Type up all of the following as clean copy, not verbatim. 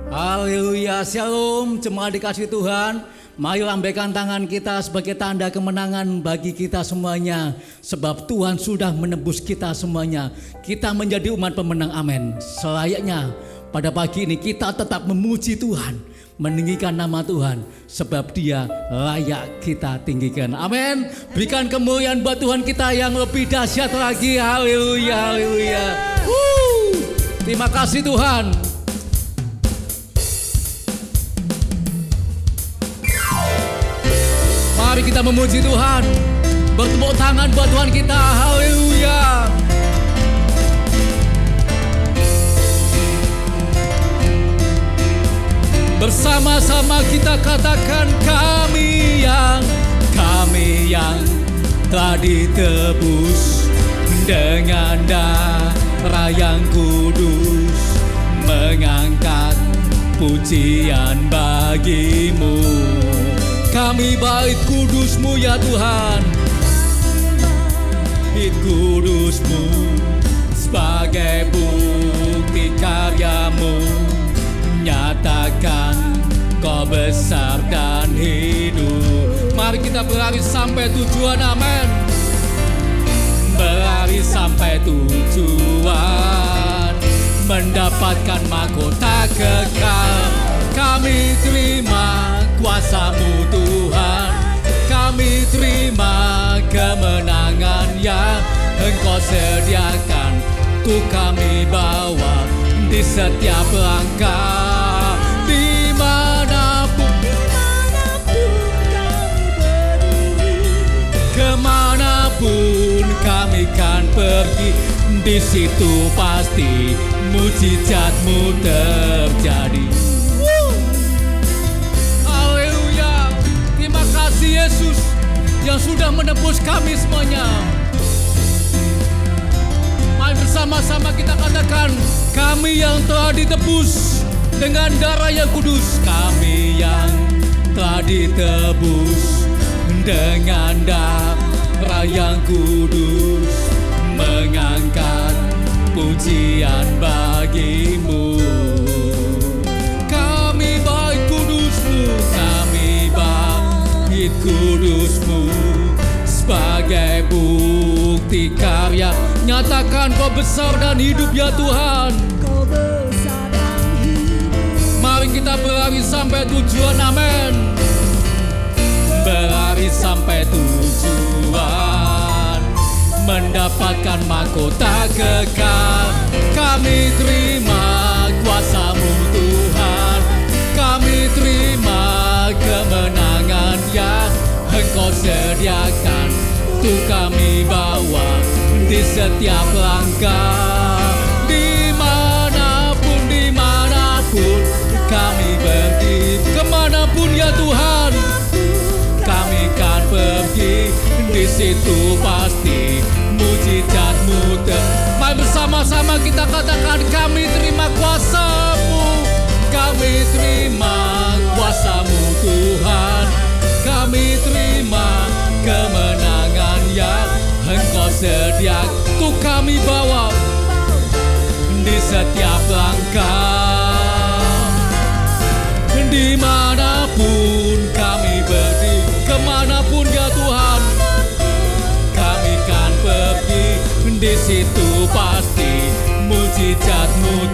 Haleluya, shalom, jemaat dikasih Tuhan. Mari lambaikan tangan kita sebagai tanda kemenangan bagi kita semuanya. Sebab Tuhan sudah menebus kita semuanya. Kita menjadi umat pemenang, amin. Selayaknya pada pagi ini kita tetap memuji Tuhan, meninggikan nama Tuhan, sebab Dia layak kita tinggikan, amin. Berikan kemuliaan buat Tuhan kita yang lebih dahsyat lagi. Haleluya, haleluya. Terima kasih Tuhan. Mari kita memuji Tuhan, bertepuk tangan buat Tuhan kita. Haleluya. Bersama-sama kita katakan kami yang telah ditebus dengan darah yang kudus, mengangkat pujian bagimu. Kami bait kudus-Mu ya Tuhan, bait kudus-Mu sebagai bukti karya-Mu, nyatakan Kau besar dan hidup. Mari kita berlari sampai tujuan, amin. Berlari sampai tujuan, mendapatkan mahkota kekal. Kami terima kuasa-Mu Tuhan, kami terima kemenangan yang Engkau sediakan. Untuk kami bawa di setiap langkah, dimanapun kemanapun kami kan pergi, di situ pasti mujizat-Mu terjadi. Yesus yang sudah menebus kami semuanya. Mari bersama-sama kita katakan, kami yang telah ditebus dengan darah yang kudus. Kami yang telah ditebus dengan darah yang kudus, mengangkat pujian bagi-Mu. Kami baik kudus-Mu, kami baik kudus-Mu sebagai bukti karya. Nyatakan Kau besar dan hidup ya Tuhan. Kau besar dan hidup. Mari kita berlari sampai tujuan, amin. Berlari sampai tujuan, mendapatkan mahkota kekal. Kami terima kuasa-Mu Tuhan, kami terima kemenangan yang Engkau sediakan. Untuk kami bawa di setiap langkah, dimanapun kami pergi, kemanapun ya Tuhan kami kan pergi, di situ pasti mujizat-Mu. Mari bersama-sama kita katakan, kami terima kuasa-Mu, kami terima kuasa-Mu Tuhan, kami terima kemenangan yang Engkau sediakan. Untuk kami bawa di setiap langkah, dimanapun kami berdiri, kemanapun ya Tuhan kami kan pergi, di situ pasti mujizat-Mu.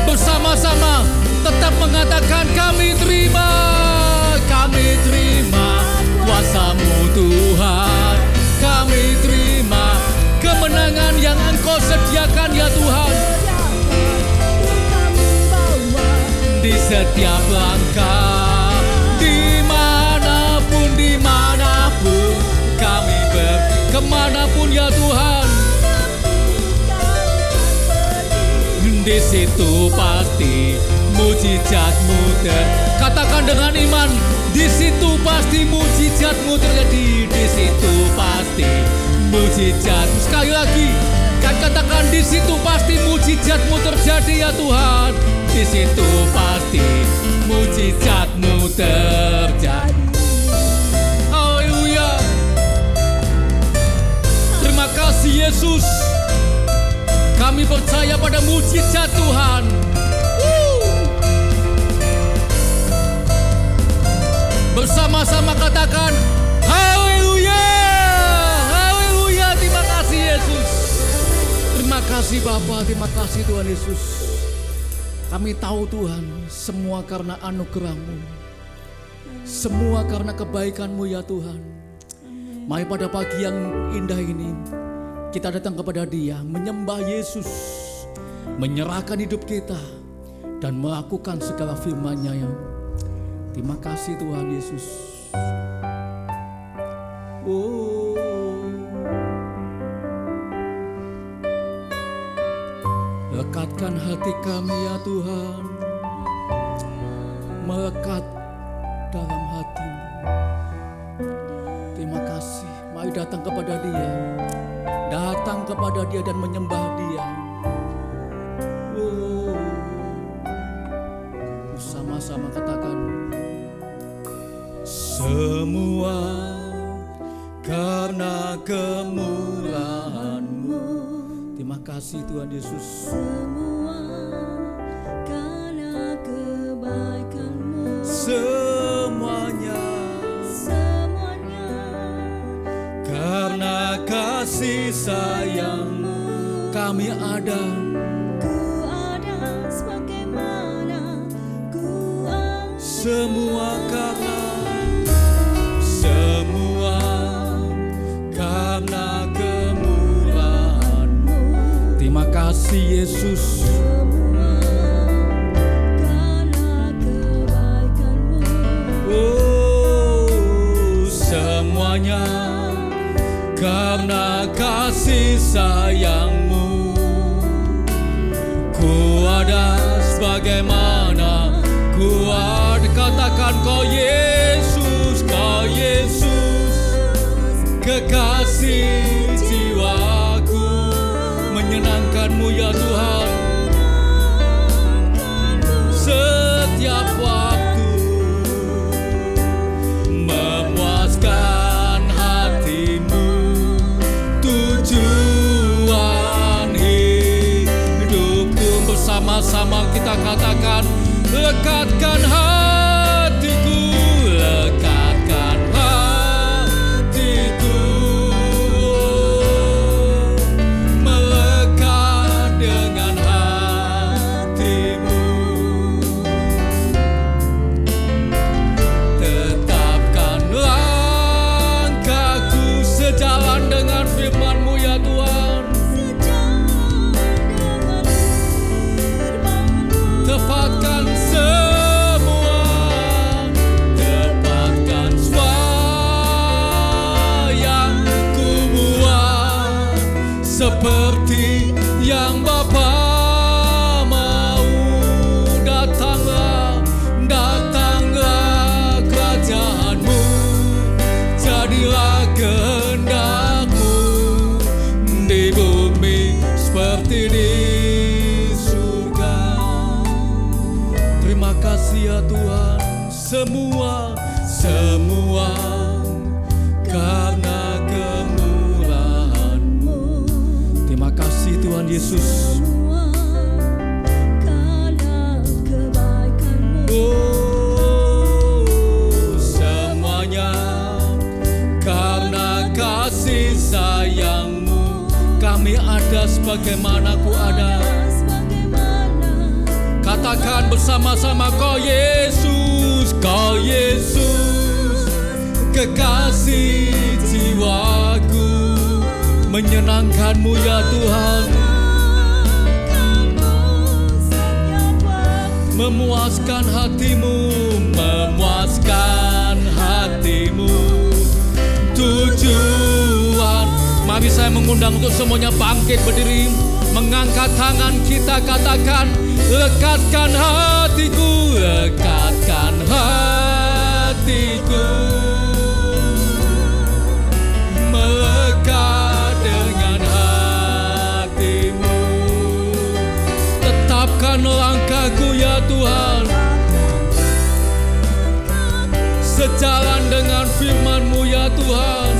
Bersama-sama tetap mengatakan, kami terima kuasa-Mu Tuhan, kami terima kemenangan yang Engkau sediakan ya Tuhan. Di setiap langkah, dimanapun kami pergi, kemanapun ya Tuhan, di situ pasti mujizat-Mu. Katakan dengan iman, di situ pasti mujizat-Mu terjadi, di situ pasti mujizat. Sekali lagi, katakan, di situ pasti mujizat-Mu terjadi ya Tuhan, di situ pasti mujizat-Mu terjadi. Haleluya. Terima kasih Yesus. Kami percaya pada mujizat Tuhan. kasih Bapa, terima kasih Tuhan Yesus. Kami tahu Tuhan, semua karena anugerah-Mu, semua karena kebaikan-Mu ya Tuhan. Mari pada pagi yang indah ini, kita datang kepada Dia, menyembah Yesus, menyerahkan hidup kita, dan melakukan segala firman-Nya ya. Terima kasih Tuhan Yesus. Oh, lekatkan hati kami ya Tuhan, melekat dalam hati-Mu. Terima kasih. Mari datang kepada Dia, datang kepada Dia dan menyembah Dia. Oh, bersama-sama katakan, semua karena kemurahan-Mu. Terima kasih Tuhan Yesus. Semua karena kebaikan-Mu. Semuanya karena kasih sayang-Mu kami ada. Ku ada sebagaimana ku ada. Semua karena kemurahan-Mu. Terima kasih Yesus. Semua karena kebaikan-Mu. Oh, semuanya karena kasih sayang-Mu. Ku ada sebagaimana ku ada. Katakan Kau Yesus, Kau Yesus, kekasih jiwaku. Menyenangkan-Mu ya Tuhan, setiap waktu memuaskan hati-Mu. Tujuan hidupku, bersama-sama kita katakan, lekatkan hatiku, lekatkan hatiku, melekat dengan hati-Mu. Tetapkan langkahku sejalan dengan firman-Mu ya Tuhan. Tepatkan semua, tepatkan semua yang ku buat, seperti yang Bapa mau. Datanglah, datanglah kerajaan-Mu, jadilah kehendak-Mu di bumi seperti di surga. Terima kasih ya Tuhan. Semua karena kemurahan-Mu. Terima kasih Tuhan Yesus. Semua karena kebaikan-Mu. Oh, semuanya karena kasih sayang-Mu. Kami ada sebagaimana ku ada. Katakan bersama-sama, Kau Yesus, Kau Yesus, kekasih jiwaku. Menyenangkan-Mu ya Tuhan, memuaskan hati-Mu, memuaskan hati-Mu. Tujuan, mari saya mengundang untuk semuanya bangkit berdiri, mengangkat tangan kita katakan, lekatkan hatiku, lekatkan hatiku, melekat dengan hati-Mu. Tetapkan langkahku ya Tuhan, sejalan dengan firman-Mu ya Tuhan.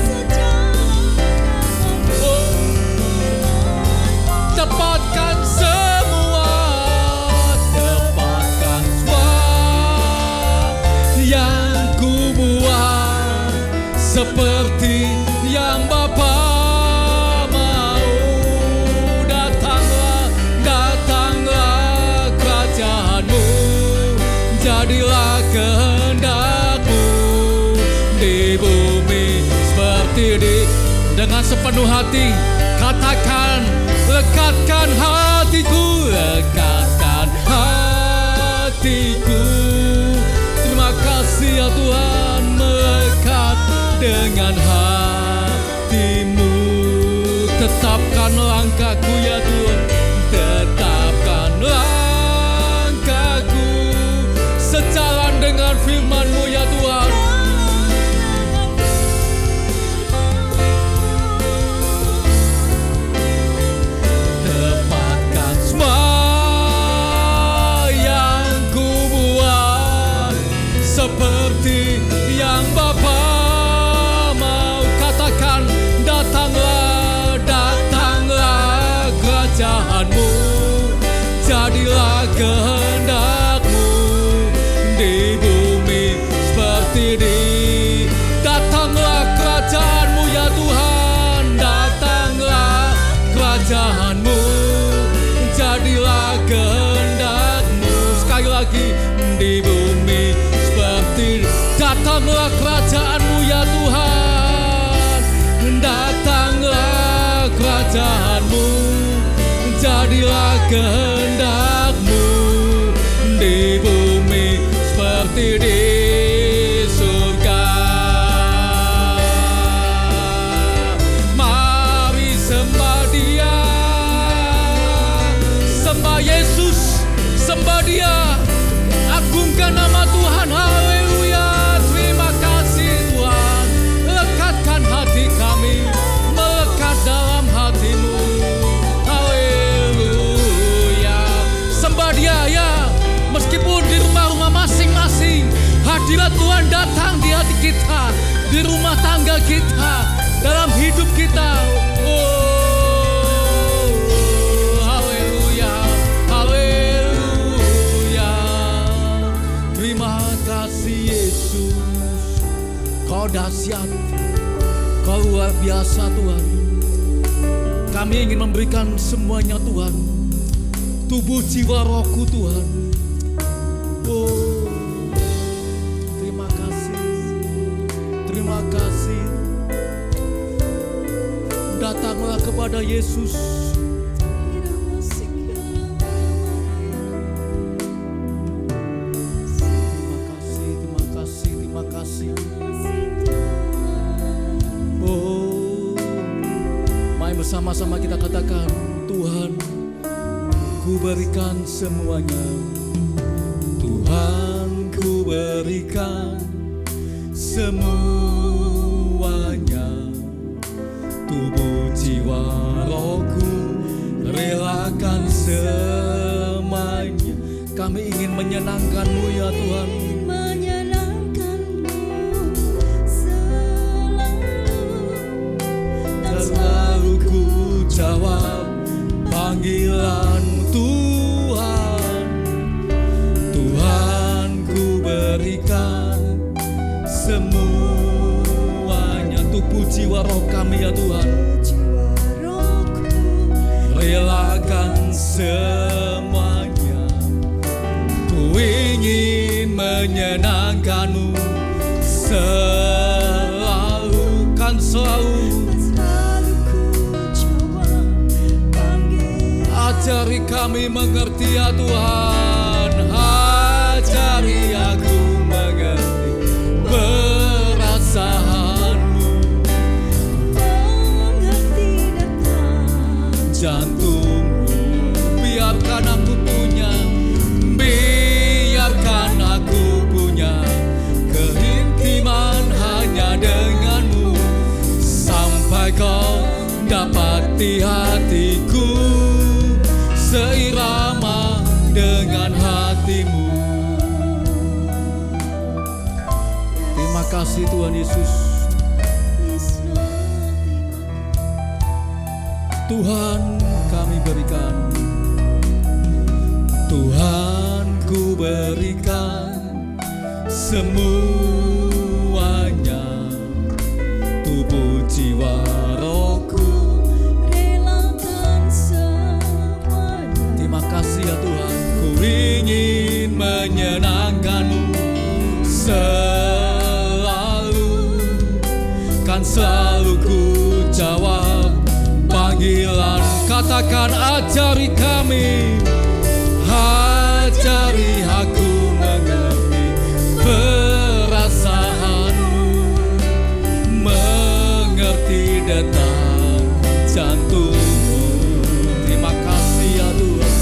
Oh, tepatkan semua yang ku buat, seperti yang Bapa mau. Datanglah kehendak-Mu di bumi seperti di. Dengan sepenuh hati katakan, lekatkan hatiku, lekatkan hatiku. Terima kasih ya Tuhan, melekat dengan hati-Mu. Tetapkan langkahku ya Tuhan, tetapkan langkahku sejalan dengan firman-Mu ya Tuhan. Tepatkan semua yang ku buat seperti yang Bapa mau. Katakan, datanglah, datanglah kerajaan-Mu, jadilah kehendak-Mu di bumi seperti di. Datanglah kerajaan-Mu ya Tuhan, datanglah kerajaan-Mu, jadilah kehendak-Mu. Sekali lagi, di bumi seperti. Datanglah kerajaan-Mu ya Tuhan, datanglah kerajaan-Mu, jadilah kehendak-Mu di bumi seperti di surga. Mari sembah Dia, sembah Yesus, sembah Dia, agungkan nama Tuhan. Haleluya, terima kasih Tuhan. Lekatkan hati kami, melekat dalam hati-Mu. Haleluya, sembah Dia ya. Meskipun di rumah-rumah masing-masing, hadirat Tuhan datang di hati kita, di rumah tangga kita, dalam hidup kita. Oh, haleluya, haleluya. Terima kasih Yesus, Kau dahsyat, Kau luar biasa Tuhan. Kami ingin memberikan semuanya Tuhan, tubuh jiwa rohku Tuhan. Oh, terima kasih, terima kasih. Datanglah kepada Yesus. Terima kasih, terima kasih, terima kasih. Oh, mari bersama-sama kita katakan, Tuhan, ku berikan semuanya. Tuhan, ku berikan semuanya, tubuh jiwa rohku, relakan semuanya. Kami ingin menyenangkan-Mu ya Tuhan. Selalu ku jawab panggilan Tuhan. Tuhan, ku berikan semuanya, tubuh jiwa roh kami ya Tuhan. Relakan semuanya. Ku ingin menyenangkan-Mu selalu, kan selalu. Ajari kami mengerti ya Tuhan, ajari aku mengerti perasaan-Mu. Mengerti datang Jantung-Mu, biarkan aku punya, biarkan aku punya keintiman hanya dengan-Mu, sampai Kau dapati hatiku seirama dengan hati-Mu. Terima kasih Tuhan Yesus. Tuhan, kami berikan, Tuhan, ku berikan semuanya, tubuh jiwa rohku. semuanya. Terima kasih ya Tuhan. Ku ingin menyenangkan-Mu Selalu ku jawab panggilan. Katakan ajari kami, ajari aku mengerti perasaanmu, mengerti detak jantungmu. Terima kasih ya Tuhan.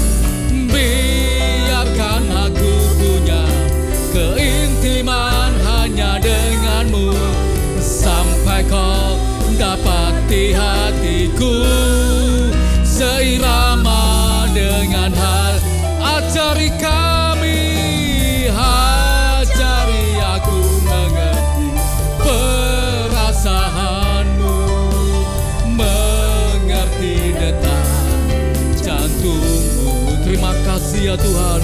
Biarkan aku punya keintiman hanya denganmu, sampai kau dapati hatiku seirama dengan hal. Ajari kami, ajari aku mengerti perasaanmu, mengerti detak jantungmu. Terima kasih ya Tuhan.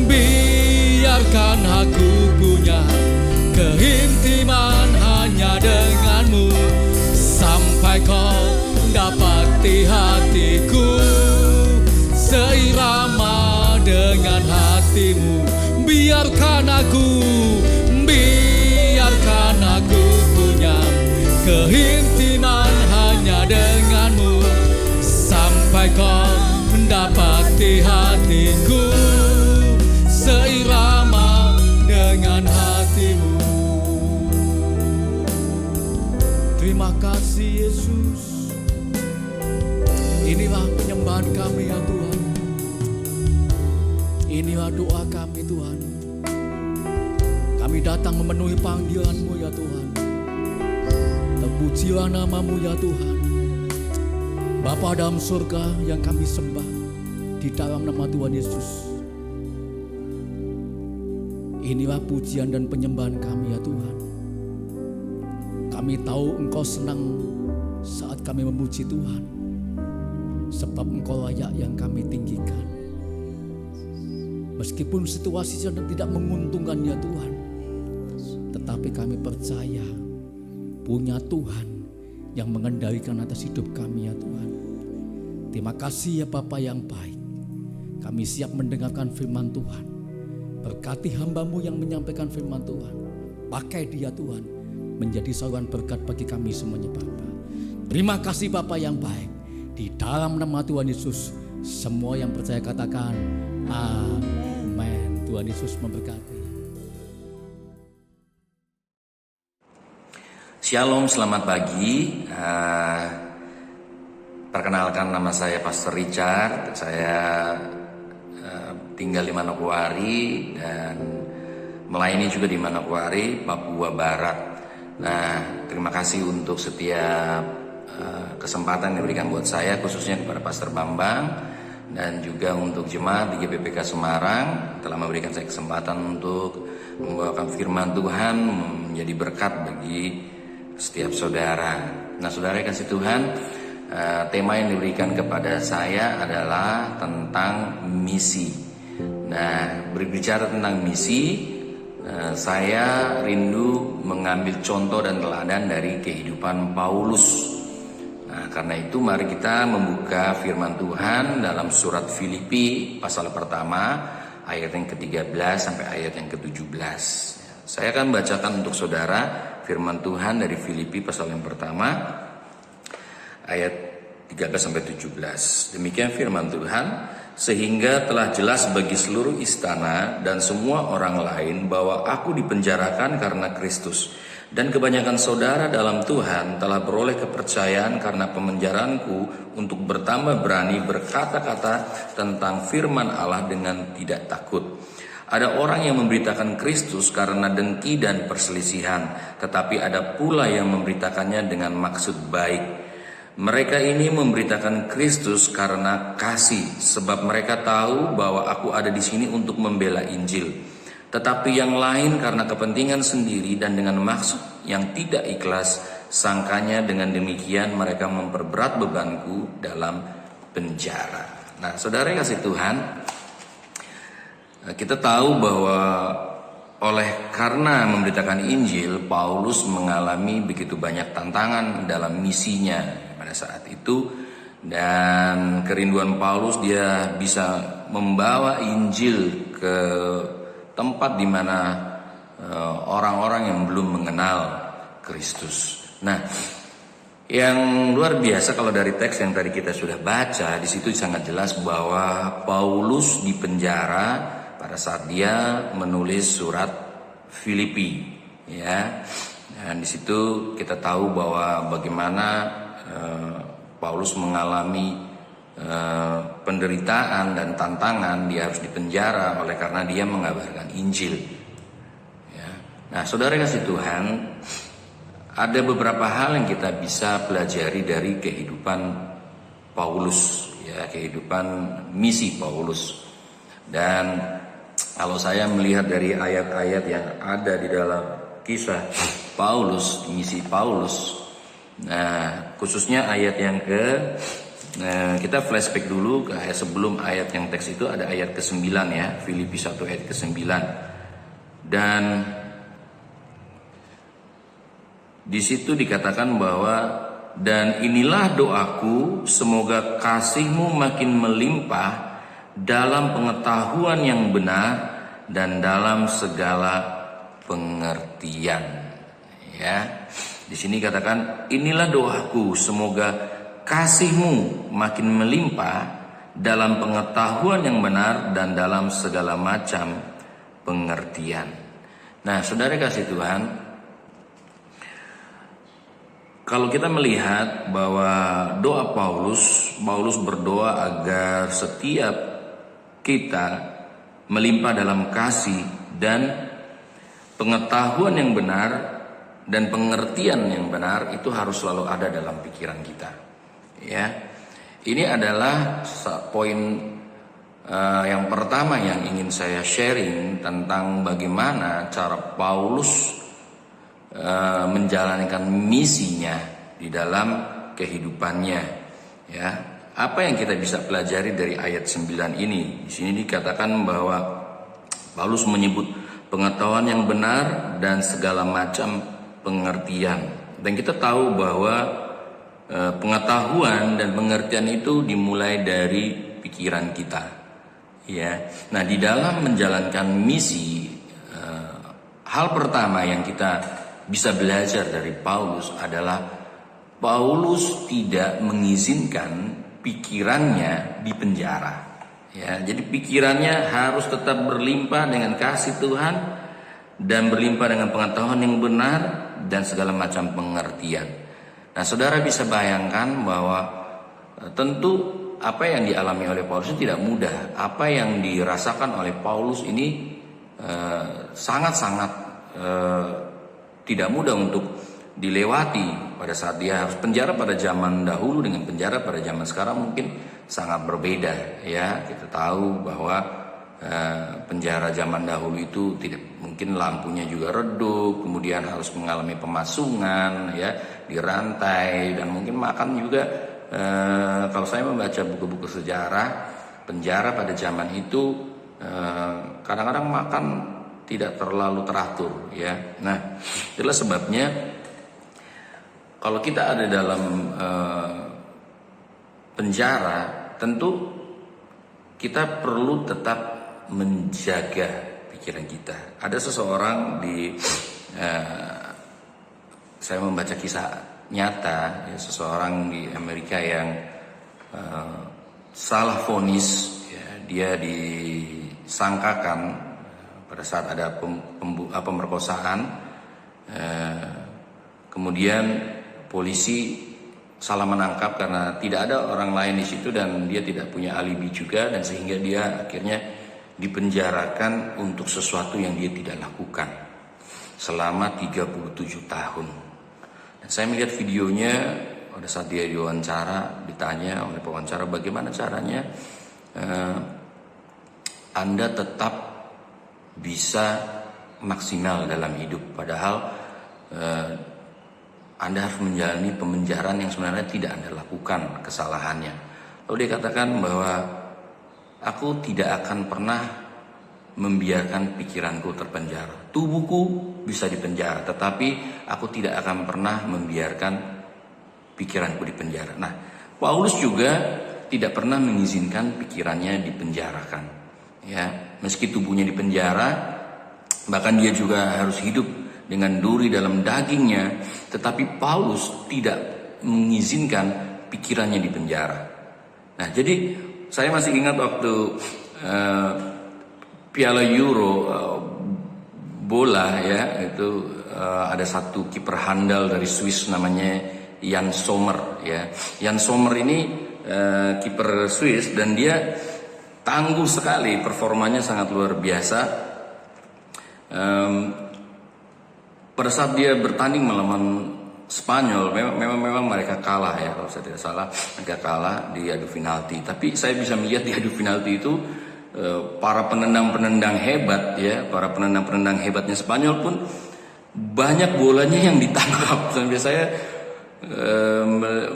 Biarkan aku punya keintiman hanya denganmu, sampai kau dapati hatiku seirama dengan hatimu. Biarkan aku punya keintiman hanya denganmu, sampai kau dapati hatiku seirama dengan hatimu. Terima kasih Yesus. Inilah penyembahan kami ya Tuhan. Inilah doa kami Tuhan. Kami datang memenuhi panggilan-Mu ya Tuhan. Terpujilah nama-Mu ya Tuhan. Bapa dalam surga yang kami sembah di dalam nama Tuhan Yesus. Inilah pujian dan penyembahan kami ya Tuhan. Kami tahu Engkau senang saat kami memuji Tuhan, sebab Engkau layak yang kami tinggikan. Meskipun situasi sedang tidak menguntungkan ya Tuhan, tetapi kami percaya punya Tuhan yang mengendalikan atas hidup kami ya Tuhan. Terima kasih ya Bapa yang baik. Kami siap mendengarkan firman Tuhan. Berkati hamba-Mu yang menyampaikan firman Tuhan. Pakai dia Tuhan menjadi saluran berkat bagi kami semuanya Bapa. Terima kasih Bapa yang baik. Di dalam nama Tuhan Yesus, semua yang percaya katakan amin. Tuhan Yesus memberkati. Shalom, selamat pagi. Perkenalkan, nama saya Pastor Richard. Saya tinggal di Manokwari dan melayani juga di Manokwari, Papua Barat. Nah, terima kasih untuk setiap kesempatan yang diberikan buat saya, khususnya kepada Pastor Bambang dan juga untuk jemaat di GPPK Semarang telah memberikan saya kesempatan untuk membawakan firman Tuhan menjadi berkat bagi setiap saudara. Nah, saudara kasih Tuhan, tema yang diberikan kepada saya adalah tentang misi. Nah, berbicara tentang misi, saya rindu mengambil contoh dan teladan dari kehidupan Paulus. Nah, karena itu mari kita membuka firman Tuhan dalam surat Filipi pasal pertama ayat yang ke-13 sampai ayat yang ke-17. Saya akan bacakan untuk saudara firman Tuhan dari Filipi pasal yang pertama ayat 13 sampai 17. Demikian firman Tuhan. Sehingga telah jelas bagi seluruh istana dan semua orang lain bahwa aku dipenjarakan karena Kristus. Dan kebanyakan saudara dalam Tuhan telah beroleh kepercayaan karena pemenjaraanku untuk bertambah berani berkata-kata tentang firman Allah dengan tidak takut. Ada orang yang memberitakan Kristus karena dengki dan perselisihan, tetapi ada pula yang memberitakannya dengan maksud baik. Mereka ini memberitakan Kristus karena kasih, sebab mereka tahu bahwa aku ada di sini untuk membela Injil. Tetapi yang lain karena kepentingan sendiri dan dengan maksud yang tidak ikhlas, sangkanya dengan demikian mereka memperberat bebanku dalam penjara. Nah, saudara yang kasih Tuhan, kita tahu bahwa karena memberitakan Injil, Paulus mengalami begitu banyak tantangan dalam misinya pada saat itu, dan kerinduan Paulus dia bisa membawa Injil ke tempat di mana orang-orang yang belum mengenal Kristus. Nah, yang luar biasa kalau dari teks yang tadi kita sudah baca, di situ sangat jelas bahwa Paulus dipenjara pada saat dia menulis surat Filipi, ya. Dan di situ kita tahu bahwa bagaimana Paulus mengalami penderitaan dan tantangan. Dia harus dipenjara oleh karena dia mengabarkan Injil. Ya. Nah, saudara kasih Tuhan, ada beberapa hal yang kita bisa pelajari dari kehidupan Paulus, ya, kehidupan misi Paulus. Dan kalau saya melihat dari ayat-ayat yang ada di dalam kisah Paulus, misi Paulus, nah khususnya ayat yang kita flashback dulu ke ayat sebelum ayat yang teks itu, ada ayat ke-9 ya, Filipi 1 ayat ke-9. Dan di situ dikatakan bahwa, dan inilah doaku, semoga kasihmu makin melimpah dalam pengetahuan yang benar dan dalam segala pengertian. Ya, di sini katakan inilah doaku, semoga kasihmu makin melimpah dalam pengetahuan yang benar dan dalam segala macam pengertian. Nah, saudara kasih Tuhan, kalau kita melihat bahwa doa Paulus berdoa agar setiap kita melimpah dalam kasih dan pengetahuan yang benar dan pengertian yang benar, itu harus selalu ada dalam pikiran kita. Ya, ini adalah poin yang pertama yang ingin saya sharing tentang bagaimana cara Paulus menjalankan misinya di dalam kehidupannya. Ya, apa yang kita bisa pelajari dari ayat 9 ini? Di sini dikatakan bahwa Paulus menyebut pengetahuan yang benar dan segala macam pengertian. Dan kita tahu bahwa pengetahuan dan pengertian itu dimulai dari pikiran kita. Ya, nah di dalam menjalankan misi, hal pertama yang kita bisa belajar dari Paulus adalah Paulus tidak mengizinkan pikirannya dipenjara. Ya, jadi pikirannya harus tetap berlimpah dengan kasih Tuhan dan berlimpah dengan pengetahuan yang benar dan segala macam pengertian. Nah, saudara bisa bayangkan bahwa tentu apa yang dialami oleh Paulus itu tidak mudah. Apa yang dirasakan oleh Paulus ini sangat-sangat tidak mudah untuk dilewati pada saat dia harus penjara pada zaman dahulu dengan penjara pada zaman sekarang mungkin sangat berbeda. Ya, kita tahu bahwa penjara zaman dahulu itu tidak mungkin, lampunya juga redup, kemudian harus mengalami pemasungan, ya, dirantai, dan mungkin makan juga. Kalau saya membaca buku-buku sejarah, penjara pada zaman itu kadang-kadang makan tidak terlalu teratur, ya. Nah, itulah sebabnya kalau kita ada dalam penjara, tentu kita perlu tetap menjaga pikiran kita. Ada seseorang saya membaca kisah nyata, ya, seseorang di Amerika yang salah vonis, ya, dia disangkakan pada saat ada pemerkosaan, kemudian polisi salah menangkap karena tidak ada orang lain di situ dan dia tidak punya alibi juga, dan sehingga dia akhirnya dipenjarakan untuk sesuatu yang dia tidak lakukan selama 37 tahun. Dan saya melihat videonya pada saat dia diwawancara, ditanya oleh pewawancara bagaimana caranya Anda tetap bisa maksimal dalam hidup, padahal Anda harus menjalani pemenjaraan yang sebenarnya tidak Anda lakukan kesalahannya. Lalu dia katakan bahwa aku tidak akan pernah membiarkan pikiranku terpenjara. Tubuhku bisa dipenjara, tetapi aku tidak akan pernah membiarkan pikiranku dipenjara. Nah, Paulus juga tidak pernah mengizinkan pikirannya dipenjarakan. Ya, meski tubuhnya dipenjara, Bahkan dia juga harus hidup dengan duri dalam dagingnya. Tetapi Paulus tidak mengizinkan pikirannya di penjara. Nah, jadi saya masih ingat waktu Piala Euro bola ya, itu ada satu kiper handal dari Swiss namanya Jan Sommer ya. Jan Sommer ini kiper Swiss dan dia tangguh sekali, performanya sangat luar biasa. Pada saat dia bertanding melawan Spanyol, memang mereka kalah ya, kalau saya tidak salah, mereka kalah di adu penalti. Tapi saya bisa melihat di adu penalti itu para penendang-penendang hebat ya, para penendang-penendang hebatnya Spanyol pun banyak bolanya yang ditangkap. Sampai saya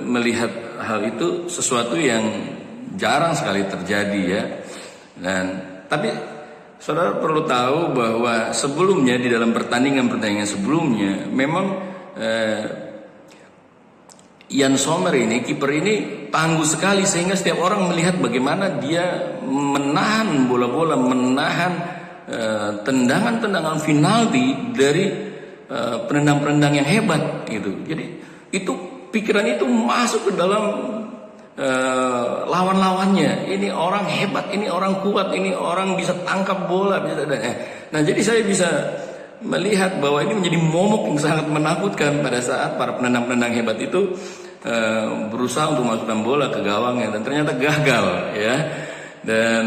melihat hal itu sesuatu yang jarang sekali terjadi ya. Dan tapi saudara perlu tahu bahwa sebelumnya di dalam pertandingan sebelumnya memang Jan Sommer ini, kiper ini tangguh sekali sehingga setiap orang melihat bagaimana dia menahan bola-bola, menahan tendangan-tendangan penalti dari penendang-penendang yang hebat gitu. Jadi itu pikiran itu masuk ke dalam lawan-lawannya. Ini orang hebat, ini orang kuat, ini orang bisa tangkap bola, bisa. Nah, jadi saya bisa melihat bahwa ini menjadi momok yang sangat menakutkan pada saat para penendang-penendang hebat itu berusaha untuk masukkan bola ke gawangnya dan ternyata gagal ya. Dan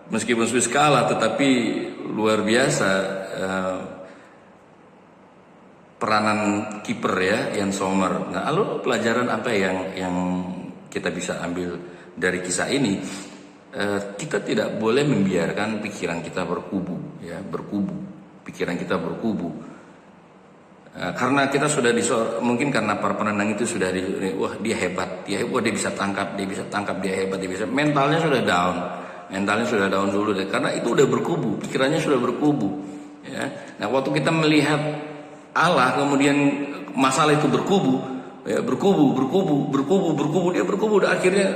meskipun Swiss kalah, tetapi luar biasa peranan kiper ya, Jan Sommer. Nah, lalu pelajaran apa yang kita bisa ambil dari kisah ini? Kita tidak boleh membiarkan pikiran kita berkubu ya, pikiran kita berkubu. Karena kita sudah mungkin karena para penendang itu sudah wah dia hebat, dia bisa tangkap, dia hebat, dia bisa. Mentalnya sudah down dulu deh, karena itu udah berkubu, pikirannya sudah berkubu. Ya. Nah, waktu kita melihat Allah kemudian masalah itu berkubu, dia berkubu, dan akhirnya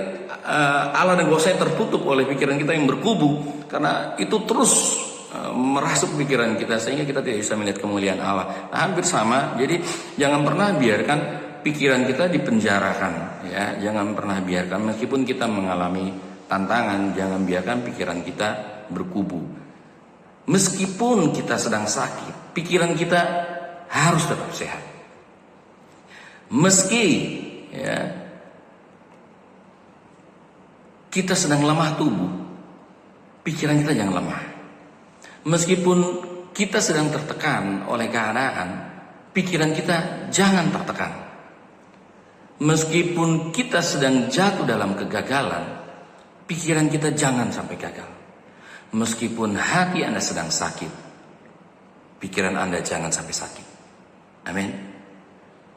Allah dan kuasa tertutup oleh pikiran kita yang berkubu, karena itu terus merasuk pikiran kita sehingga kita tidak bisa melihat kemuliaan Allah. Nah, hampir sama. Jadi jangan pernah biarkan pikiran kita dipenjarakan ya. Jangan pernah biarkan, meskipun kita mengalami tantangan, jangan biarkan pikiran kita berkubu. Meskipun kita sedang sakit, pikiran kita harus tetap sehat. Meski ya kita sedang lemah tubuh, pikiran kita jangan lemah. Meskipun kita sedang tertekan oleh keadaan, pikiran kita jangan tertekan. Meskipun kita sedang jatuh dalam kegagalan, pikiran kita jangan sampai gagal. Meskipun hati Anda sedang sakit, pikiran Anda jangan sampai sakit. Amin.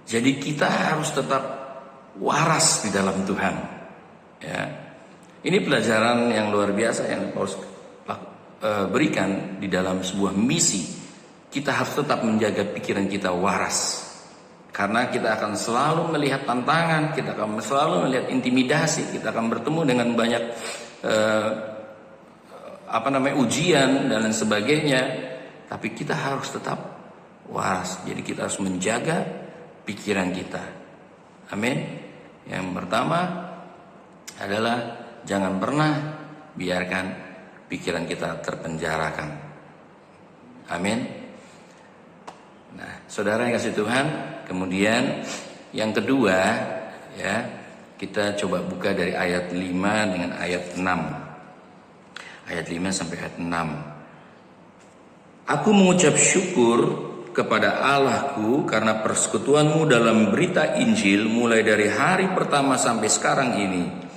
Jadi kita harus tetap waras di dalam Tuhan. Ya. Ini pelajaran yang luar biasa yang Paulus berikan di dalam sebuah misi. Kita harus tetap menjaga pikiran kita waras, karena kita akan selalu melihat tantangan, kita akan selalu melihat intimidasi, kita akan bertemu dengan banyak ujian dan lain sebagainya. Tapi kita harus tetap waras. Jadi kita harus menjaga pikiran kita. Amin. Yang pertama adalah jangan pernah biarkan pikiran kita terpenjarakan. Amin. Nah, saudara yang kasih Tuhan, kemudian yang kedua ya, kita coba buka dari ayat 5 dengan ayat 6. Ayat 5 sampai ayat 6. Aku mengucap syukur kepada Allahku karena persekutuanmu dalam berita Injil mulai dari hari pertama sampai sekarang ini.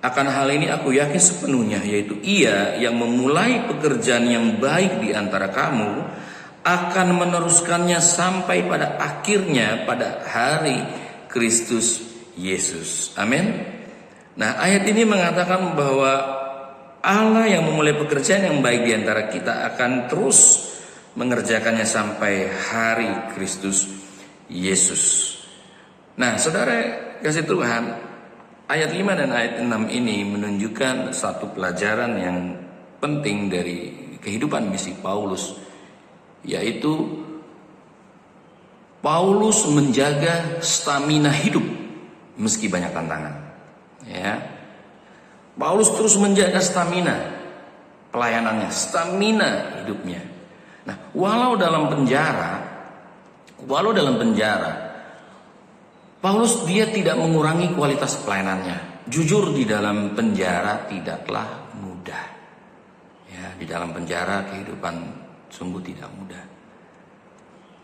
Akan hal ini aku yakin sepenuhnya, yaitu Ia yang memulai pekerjaan yang baik di antara kamu akan meneruskannya sampai pada akhirnya pada hari Kristus Yesus. Amin. Nah, ayat ini mengatakan bahwa Allah yang memulai pekerjaan yang baik di antara kita akan terus mengerjakannya sampai hari Kristus Yesus. Nah, saudara kasih Tuhan, ayat 5 dan ayat 6 ini menunjukkan satu pelajaran yang penting dari kehidupan misi Paulus, yaitu Paulus menjaga stamina hidup meski banyak tantangan. Ya, Paulus terus menjaga stamina pelayanannya, stamina hidupnya. Nah, walau dalam penjara, Paulus dia tidak mengurangi kualitas pelayanannya. Jujur, di dalam penjara tidaklah mudah. Ya, di dalam penjara kehidupan sungguh tidak mudah.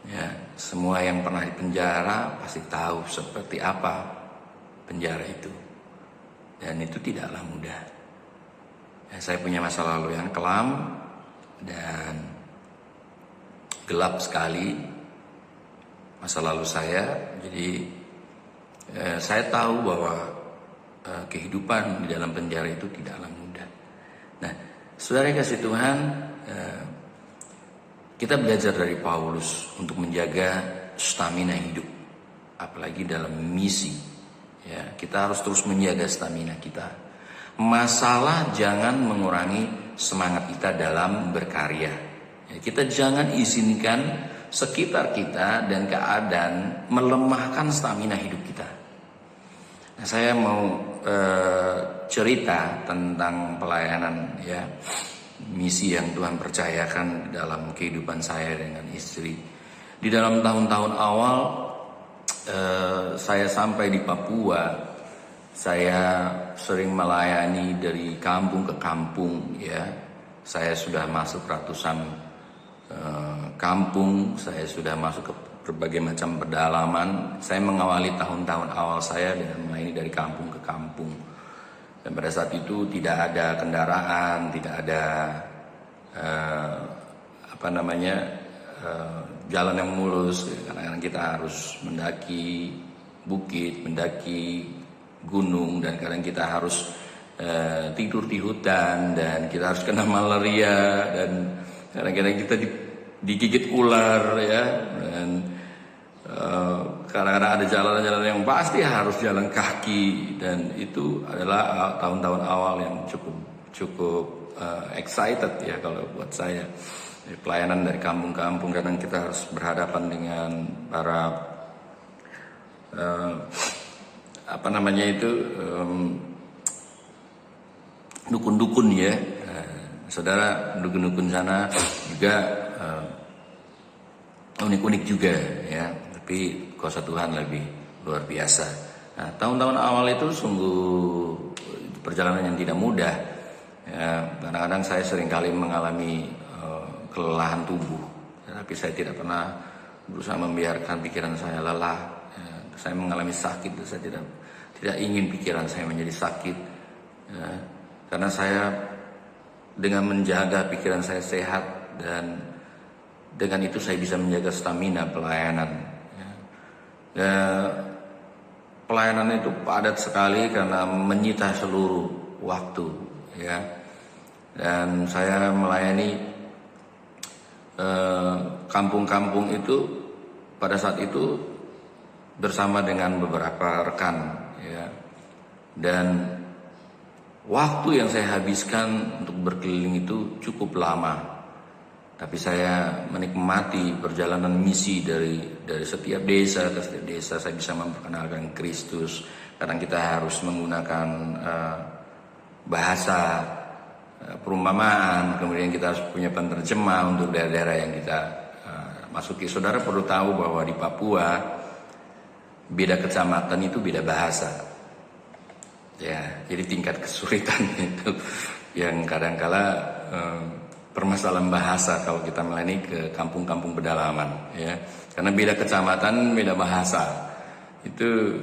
Ya, semua yang pernah di penjara pasti tahu seperti apa penjara itu. Dan itu tidaklah mudah. Ya, saya punya masa lalu yang kelam dan gelap sekali masa lalu saya. Jadi saya tahu bahwa kehidupan di dalam penjara itu tidaklah mudah. Nah, saudara kasih Tuhan, kita belajar dari Paulus untuk menjaga stamina hidup, apalagi dalam misi. Ya, kita harus terus menjaga stamina kita. Masalah jangan mengurangi semangat kita dalam berkarya. Ya, kita jangan izinkan sekitar kita dan keadaan melemahkan stamina hidup kita. Nah, saya mau cerita tentang pelayanan, ya, misi yang Tuhan percayakan dalam kehidupan saya dengan istri. Di dalam tahun-tahun awal saya sampai di Papua, saya sering melayani dari kampung ke kampung. Ya, saya sudah masuk ratusan kampung, saya sudah masuk ke berbagai macam pedalaman. Saya mengawali tahun-tahun awal saya dengan melayani dari kampung ke kampung. Dan pada saat itu tidak ada kendaraan, tidak ada jalan yang mulus. Kadang-kadang kita harus mendaki bukit, mendaki gunung, dan kadang kita harus tidur di hutan, dan kita harus kena malaria, dan kadang-kadang kita digigit ular, ya. Dan kadang-kadang ada jalan-jalan yang pasti harus jalan kaki, dan itu adalah tahun-tahun awal yang cukup excited, ya, kalau buat saya. Pelayanan dari kampung-kampung, kadang kita harus berhadapan dengan para dukun-dukun, ya. Saudara, dukun-dukun sana juga unik-unik juga, ya. Tapi kuasa Tuhan lebih luar biasa. Nah, tahun-tahun awal itu sungguh perjalanan yang tidak mudah. Ya, kadang-kadang saya seringkali mengalami kelelahan tubuh, tapi saya tidak pernah berusaha membiarkan pikiran saya lelah. Ya, saya mengalami sakit, saya tidak ingin pikiran saya menjadi sakit. Ya, karena saya dengan menjaga pikiran saya sehat, dan dengan itu saya bisa menjaga stamina pelayanan. Ya, pelayanan itu padat sekali karena menyita seluruh waktu, ya. Dan saya melayani kampung-kampung itu pada saat itu bersama dengan beberapa rekan, ya. Dan waktu yang saya habiskan untuk berkeliling itu cukup lama, tapi saya menikmati perjalanan misi dari setiap desa ke setiap desa. Saya bisa memperkenalkan Kristus. Kadang kita harus menggunakan bahasa perumpamaan, kemudian kita harus punya penerjemah untuk daerah-daerah yang kita masuki. Saudara perlu tahu bahwa di Papua beda kecamatan itu beda bahasa. Ya, jadi tingkat kesulitan itu yang kadang-kala permasalahan bahasa kalau kita melayani ke kampung-kampung pedalaman, ya. Karena beda kecamatan, beda bahasa. Itu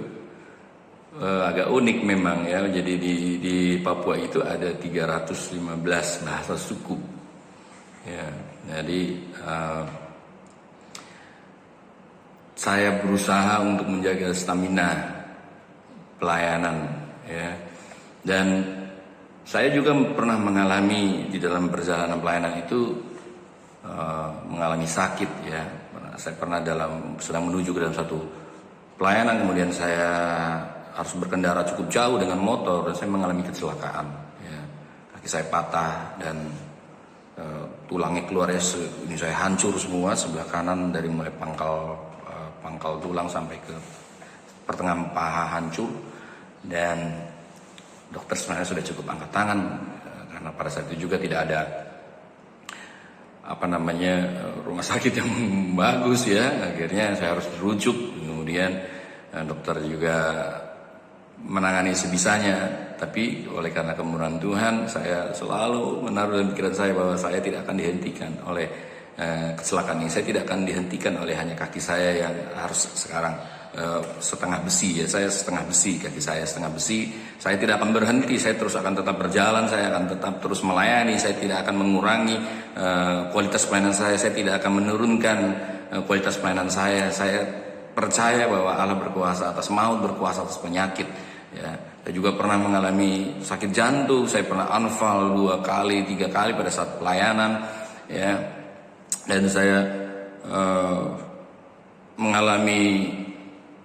agak unik memang, ya. Jadi di Papua itu ada 315 bahasa suku. Ya, jadi saya berusaha untuk menjaga stamina pelayanan, ya. Dan saya juga pernah mengalami di dalam perjalanan pelayanan itu mengalami sakit, ya. Saya pernah sedang menuju ke dalam satu pelayanan, kemudian saya harus berkendara cukup jauh dengan motor, dan saya mengalami kecelakaan, ya. Kaki saya patah, dan tulangnya keluar ya, ini saya hancur semua sebelah kanan dari mulai pangkal tulang sampai ke pertengahan paha hancur. Dan dokter sebenarnya sudah cukup angkat tangan karena pada saat itu juga tidak ada rumah sakit yang bagus ya. Akhirnya saya harus dirujuk. Kemudian dokter juga menangani sebisanya, tapi oleh karena kemurahan Tuhan, saya selalu menaruh dalam pikiran saya bahwa saya tidak akan dihentikan oleh kecelakaan ini. Saya tidak akan dihentikan oleh hanya kaki saya yang harus sekarang setengah besi ya. Saya setengah besi, kaki saya setengah besi. Saya tidak akan berhenti, saya terus akan tetap berjalan, saya akan tetap terus melayani, saya tidak akan mengurangi kualitas pelayanan saya tidak akan menurunkan kualitas pelayanan saya. Saya percaya bahwa Allah berkuasa atas maut, berkuasa atas penyakit. Ya, saya juga pernah mengalami sakit jantung, saya pernah anfal 2 kali, 3 kali pada saat pelayanan, ya, dan saya mengalami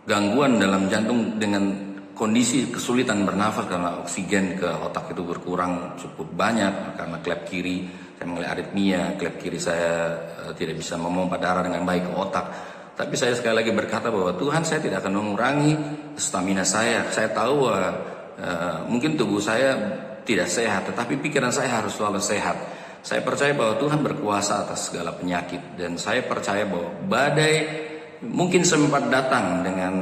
gangguan dalam jantung dengan kondisi kesulitan bernafas karena oksigen ke otak itu berkurang cukup banyak karena klep kiri saya mengalami aritmia, klep kiri saya tidak bisa memompa darah dengan baik ke otak. Tapi saya sekali lagi berkata bahwa Tuhan, saya tidak akan mengurangi stamina saya. Saya tahu mungkin tubuh saya tidak sehat, tetapi pikiran saya harus selalu sehat. Saya percaya bahwa Tuhan berkuasa atas segala penyakit. Dan saya percaya bahwa badai mungkin sempat datang dengan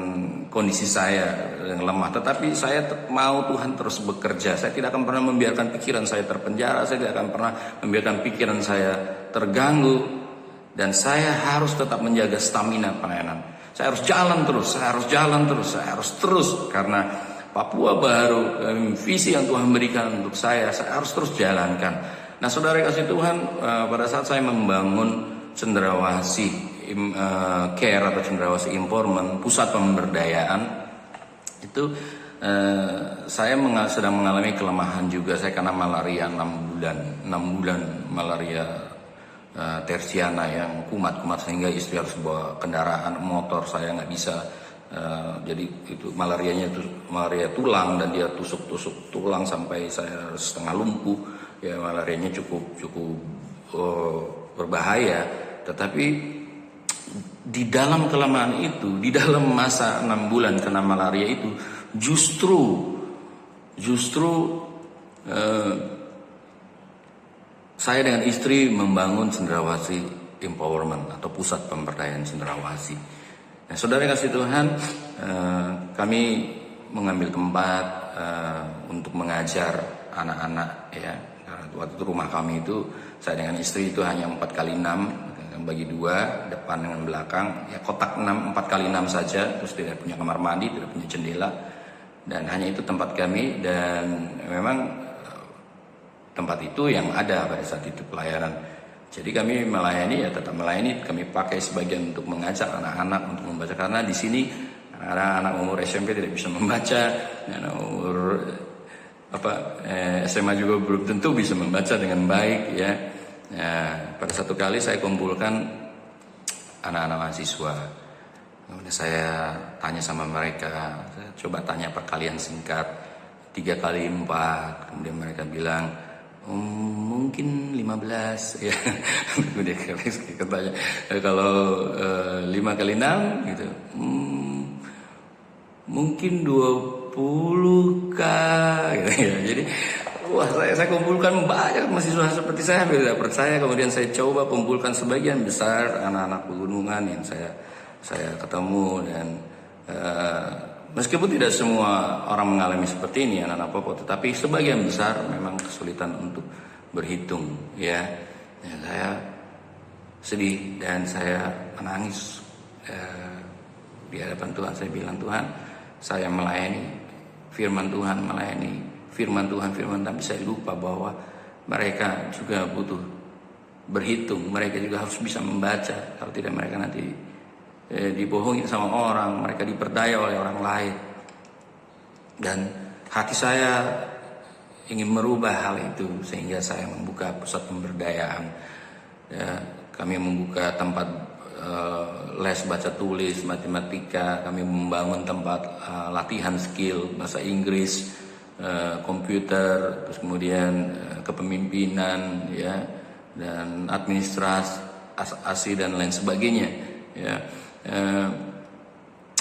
kondisi saya yang lemah, tetapi saya mau Tuhan terus bekerja. Saya tidak akan pernah membiarkan pikiran saya terpenjara. Saya tidak akan pernah membiarkan pikiran saya terganggu. Dan saya harus tetap menjaga stamina pelayanan. Saya harus jalan terus, saya harus terus. Karena Papua Baru, visi yang Tuhan berikan untuk saya harus terus jalankan. Nah saudara kasih Tuhan, pada saat saya membangun Cendrawasih Care atau Cendrawasih Empowerment, pusat pemberdayaan, itu saya sedang mengalami kelemahan juga. Saya karena malaria 6 bulan malaria tersiana yang kumat sehingga istri harus bawa kendaraan motor, saya nggak bisa. Jadi itu malarianya itu malaria tulang dan dia tusuk tulang sampai saya setengah lumpuh. Ya malarianya cukup berbahaya. Tetapi di dalam kelemahan itu, di dalam masa 6 bulan kena malaria itu, justru saya dengan istri membangun Cendrawasih Empowerment atau pusat pemberdayaan Cendrawasih. Nah, saudara kasih Tuhan, kami mengambil tempat untuk mengajar anak-anak ya. Karena waktu itu rumah kami itu saya dengan istri itu hanya 4x6, bagi 2, depan dengan belakang, ya kotak 4x6 saja, terus tidak punya kamar mandi, tidak punya jendela, dan hanya itu tempat kami. Dan memang tempat itu yang ada pada saat itu pelayanan. Jadi kami melayani ya tetap melayani. Kami pakai sebagian untuk mengajak anak-anak untuk membaca, karena di sini anak-anak umur SMP tidak bisa membaca, dan umur SMA juga belum tentu bisa membaca dengan baik ya. Pada satu kali saya kumpulkan anak-anak mahasiswa. Kemudian saya tanya sama mereka, saya coba tanya perkalian singkat 3x4. Kemudian mereka bilang mungkin 15 ya. Kemudian katanya kalau 5x6 gitu, mungkin 20k gitu ya. Jadi wah, saya kumpulkan banyak mahasiswa seperti saya, tidak percaya. Kemudian saya coba kumpulkan sebagian besar anak-anak pegunungan yang saya ketemu. Dan meskipun tidak semua orang mengalami seperti ini anak-anak Papua, tetapi sebagian besar memang kesulitan untuk berhitung ya. Saya sedih dan saya menangis di hadapan Tuhan. Saya bilang, Tuhan, saya melayani firman Tuhan, tapi saya lupa bahwa mereka juga butuh berhitung. Mereka juga harus bisa membaca. Kalau tidak, mereka nanti dibohongi sama orang, mereka diperdaya oleh orang lain. Dan hati saya ingin merubah hal itu, sehingga saya membuka pusat pemberdayaan. Ya, kami membuka tempat les baca tulis, matematika. Kami membangun tempat latihan skill bahasa Inggris, komputer, terus kemudian kepemimpinan ya, dan administrasi dan lain sebagainya. Ya,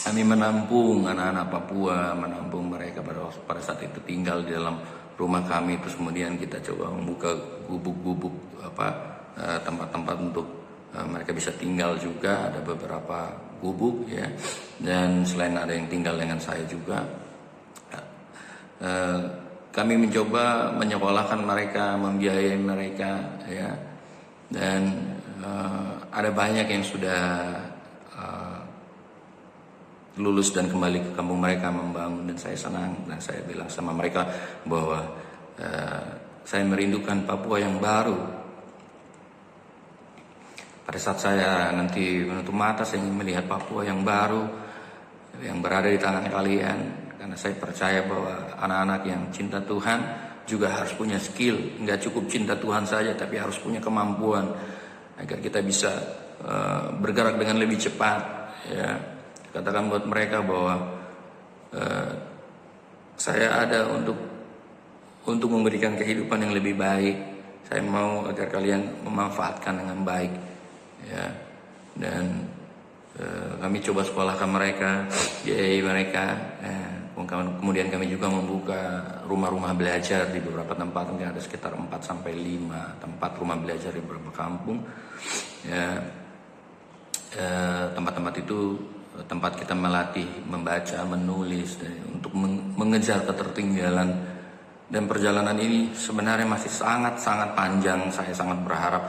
kami menampung anak-anak Papua, menampung mereka pada saat itu tinggal di dalam rumah kami. Terus kemudian kita coba membuka gubuk-gubuk tempat-tempat untuk mereka bisa tinggal juga. Ada beberapa gubuk ya, dan selain ada yang tinggal dengan saya juga, kami mencoba menyekolahkan mereka, membiayai mereka ya, dan ada banyak yang sudah lulus dan kembali ke kampung mereka membangun, dan saya senang. Dan saya bilang sama mereka bahwa saya merindukan Papua yang baru. Pada saat saya nanti menutup mata, saya ingin melihat Papua yang baru yang berada di tangan kalian, karena saya percaya bahwa anak-anak yang cinta Tuhan juga harus punya skill. Nggak cukup cinta Tuhan saja, tapi harus punya kemampuan agar kita bisa bergerak dengan lebih cepat ya. Katakan buat mereka bahwa saya ada untuk memberikan kehidupan yang lebih baik. Saya mau agar kalian memanfaatkan dengan baik ya. Dan kami coba sekolahkan mereka, biayai mereka. Kemudian kami juga membuka rumah-rumah belajar di beberapa tempat. Mungkin ada sekitar 4 sampai 5 tempat rumah belajar di beberapa kampung ya. Tempat-tempat itu tempat kita melatih membaca, menulis, dan untuk mengejar ketertinggalan. Dan perjalanan ini sebenarnya masih sangat-sangat panjang. Saya sangat berharap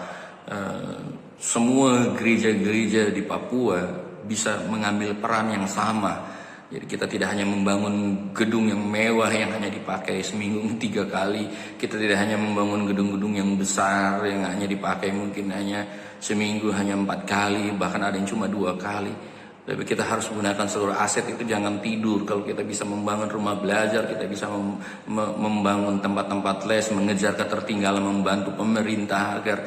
semua gereja-gereja di Papua bisa mengambil peran yang sama. Jadi kita tidak hanya membangun gedung yang mewah yang hanya dipakai seminggu 3 kali. Kita tidak hanya membangun gedung-gedung yang besar yang hanya dipakai mungkin hanya seminggu hanya 4 kali, bahkan ada yang cuma 2 kali. Tapi kita harus gunakan seluruh aset itu, jangan tidur. Kalau kita bisa membangun rumah belajar, kita bisa membangun tempat-tempat les, mengejar ketertinggalan, membantu pemerintah agar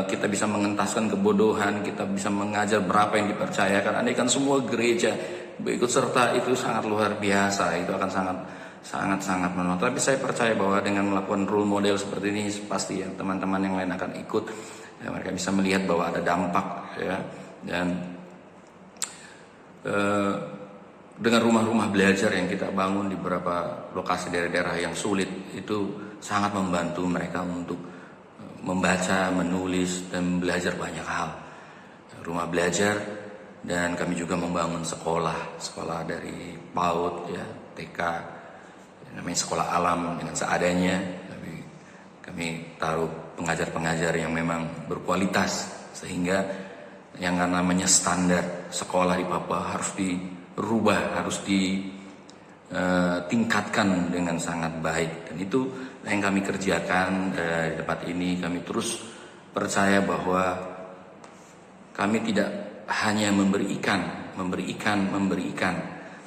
kita bisa mengentaskan kebodohan, kita bisa mengajar berapa yang dipercayakan. Andaikan semua gereja berikut serta, itu sangat luar biasa. Itu akan sangat menolong. Tapi saya percaya bahwa dengan melakukan role model seperti ini, pasti ya teman-teman yang lain akan ikut. Ya, mereka bisa melihat bahwa ada dampak ya. Dan dengan rumah-rumah belajar yang kita bangun di beberapa lokasi daerah-daerah yang sulit, itu sangat membantu mereka untuk membaca, menulis, dan belajar banyak hal. Rumah belajar, dan kami juga membangun sekolah dari PAUD ya, TK, namanya sekolah alam dengan seadanya. Tapi kami taruh pengajar-pengajar yang memang berkualitas, sehingga yang namanya standar sekolah di Papua harus dirubah, harus ditingkatkan dengan sangat baik. Dan itu yang kami kerjakan di tempat ini. Kami terus percaya bahwa kami tidak hanya memberi ikan,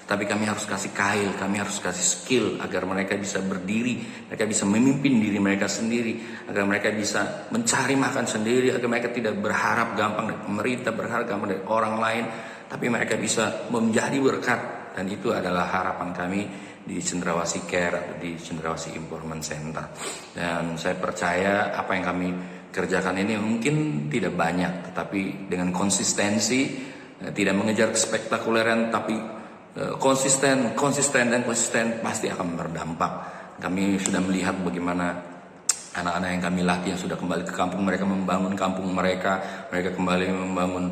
tapi kami harus kasih kail, kami harus kasih skill agar mereka bisa berdiri, mereka bisa memimpin diri mereka sendiri, agar mereka bisa mencari makan sendiri, agar mereka tidak berharap gampang dari pemerintah, berharap gampang dari orang lain, tapi mereka bisa menjadi berkat. Dan itu adalah harapan kami di Cendrawasih Care atau di Cendrawasih Empowerment Center. Dan saya percaya apa yang kami kerjakan ini mungkin tidak banyak, tetapi dengan konsistensi, tidak mengejar spektakuleran, tapi konsisten pasti akan berdampak. Kami sudah melihat bagaimana anak-anak yang kami latih yang sudah kembali ke kampung mereka, membangun kampung mereka kembali membangun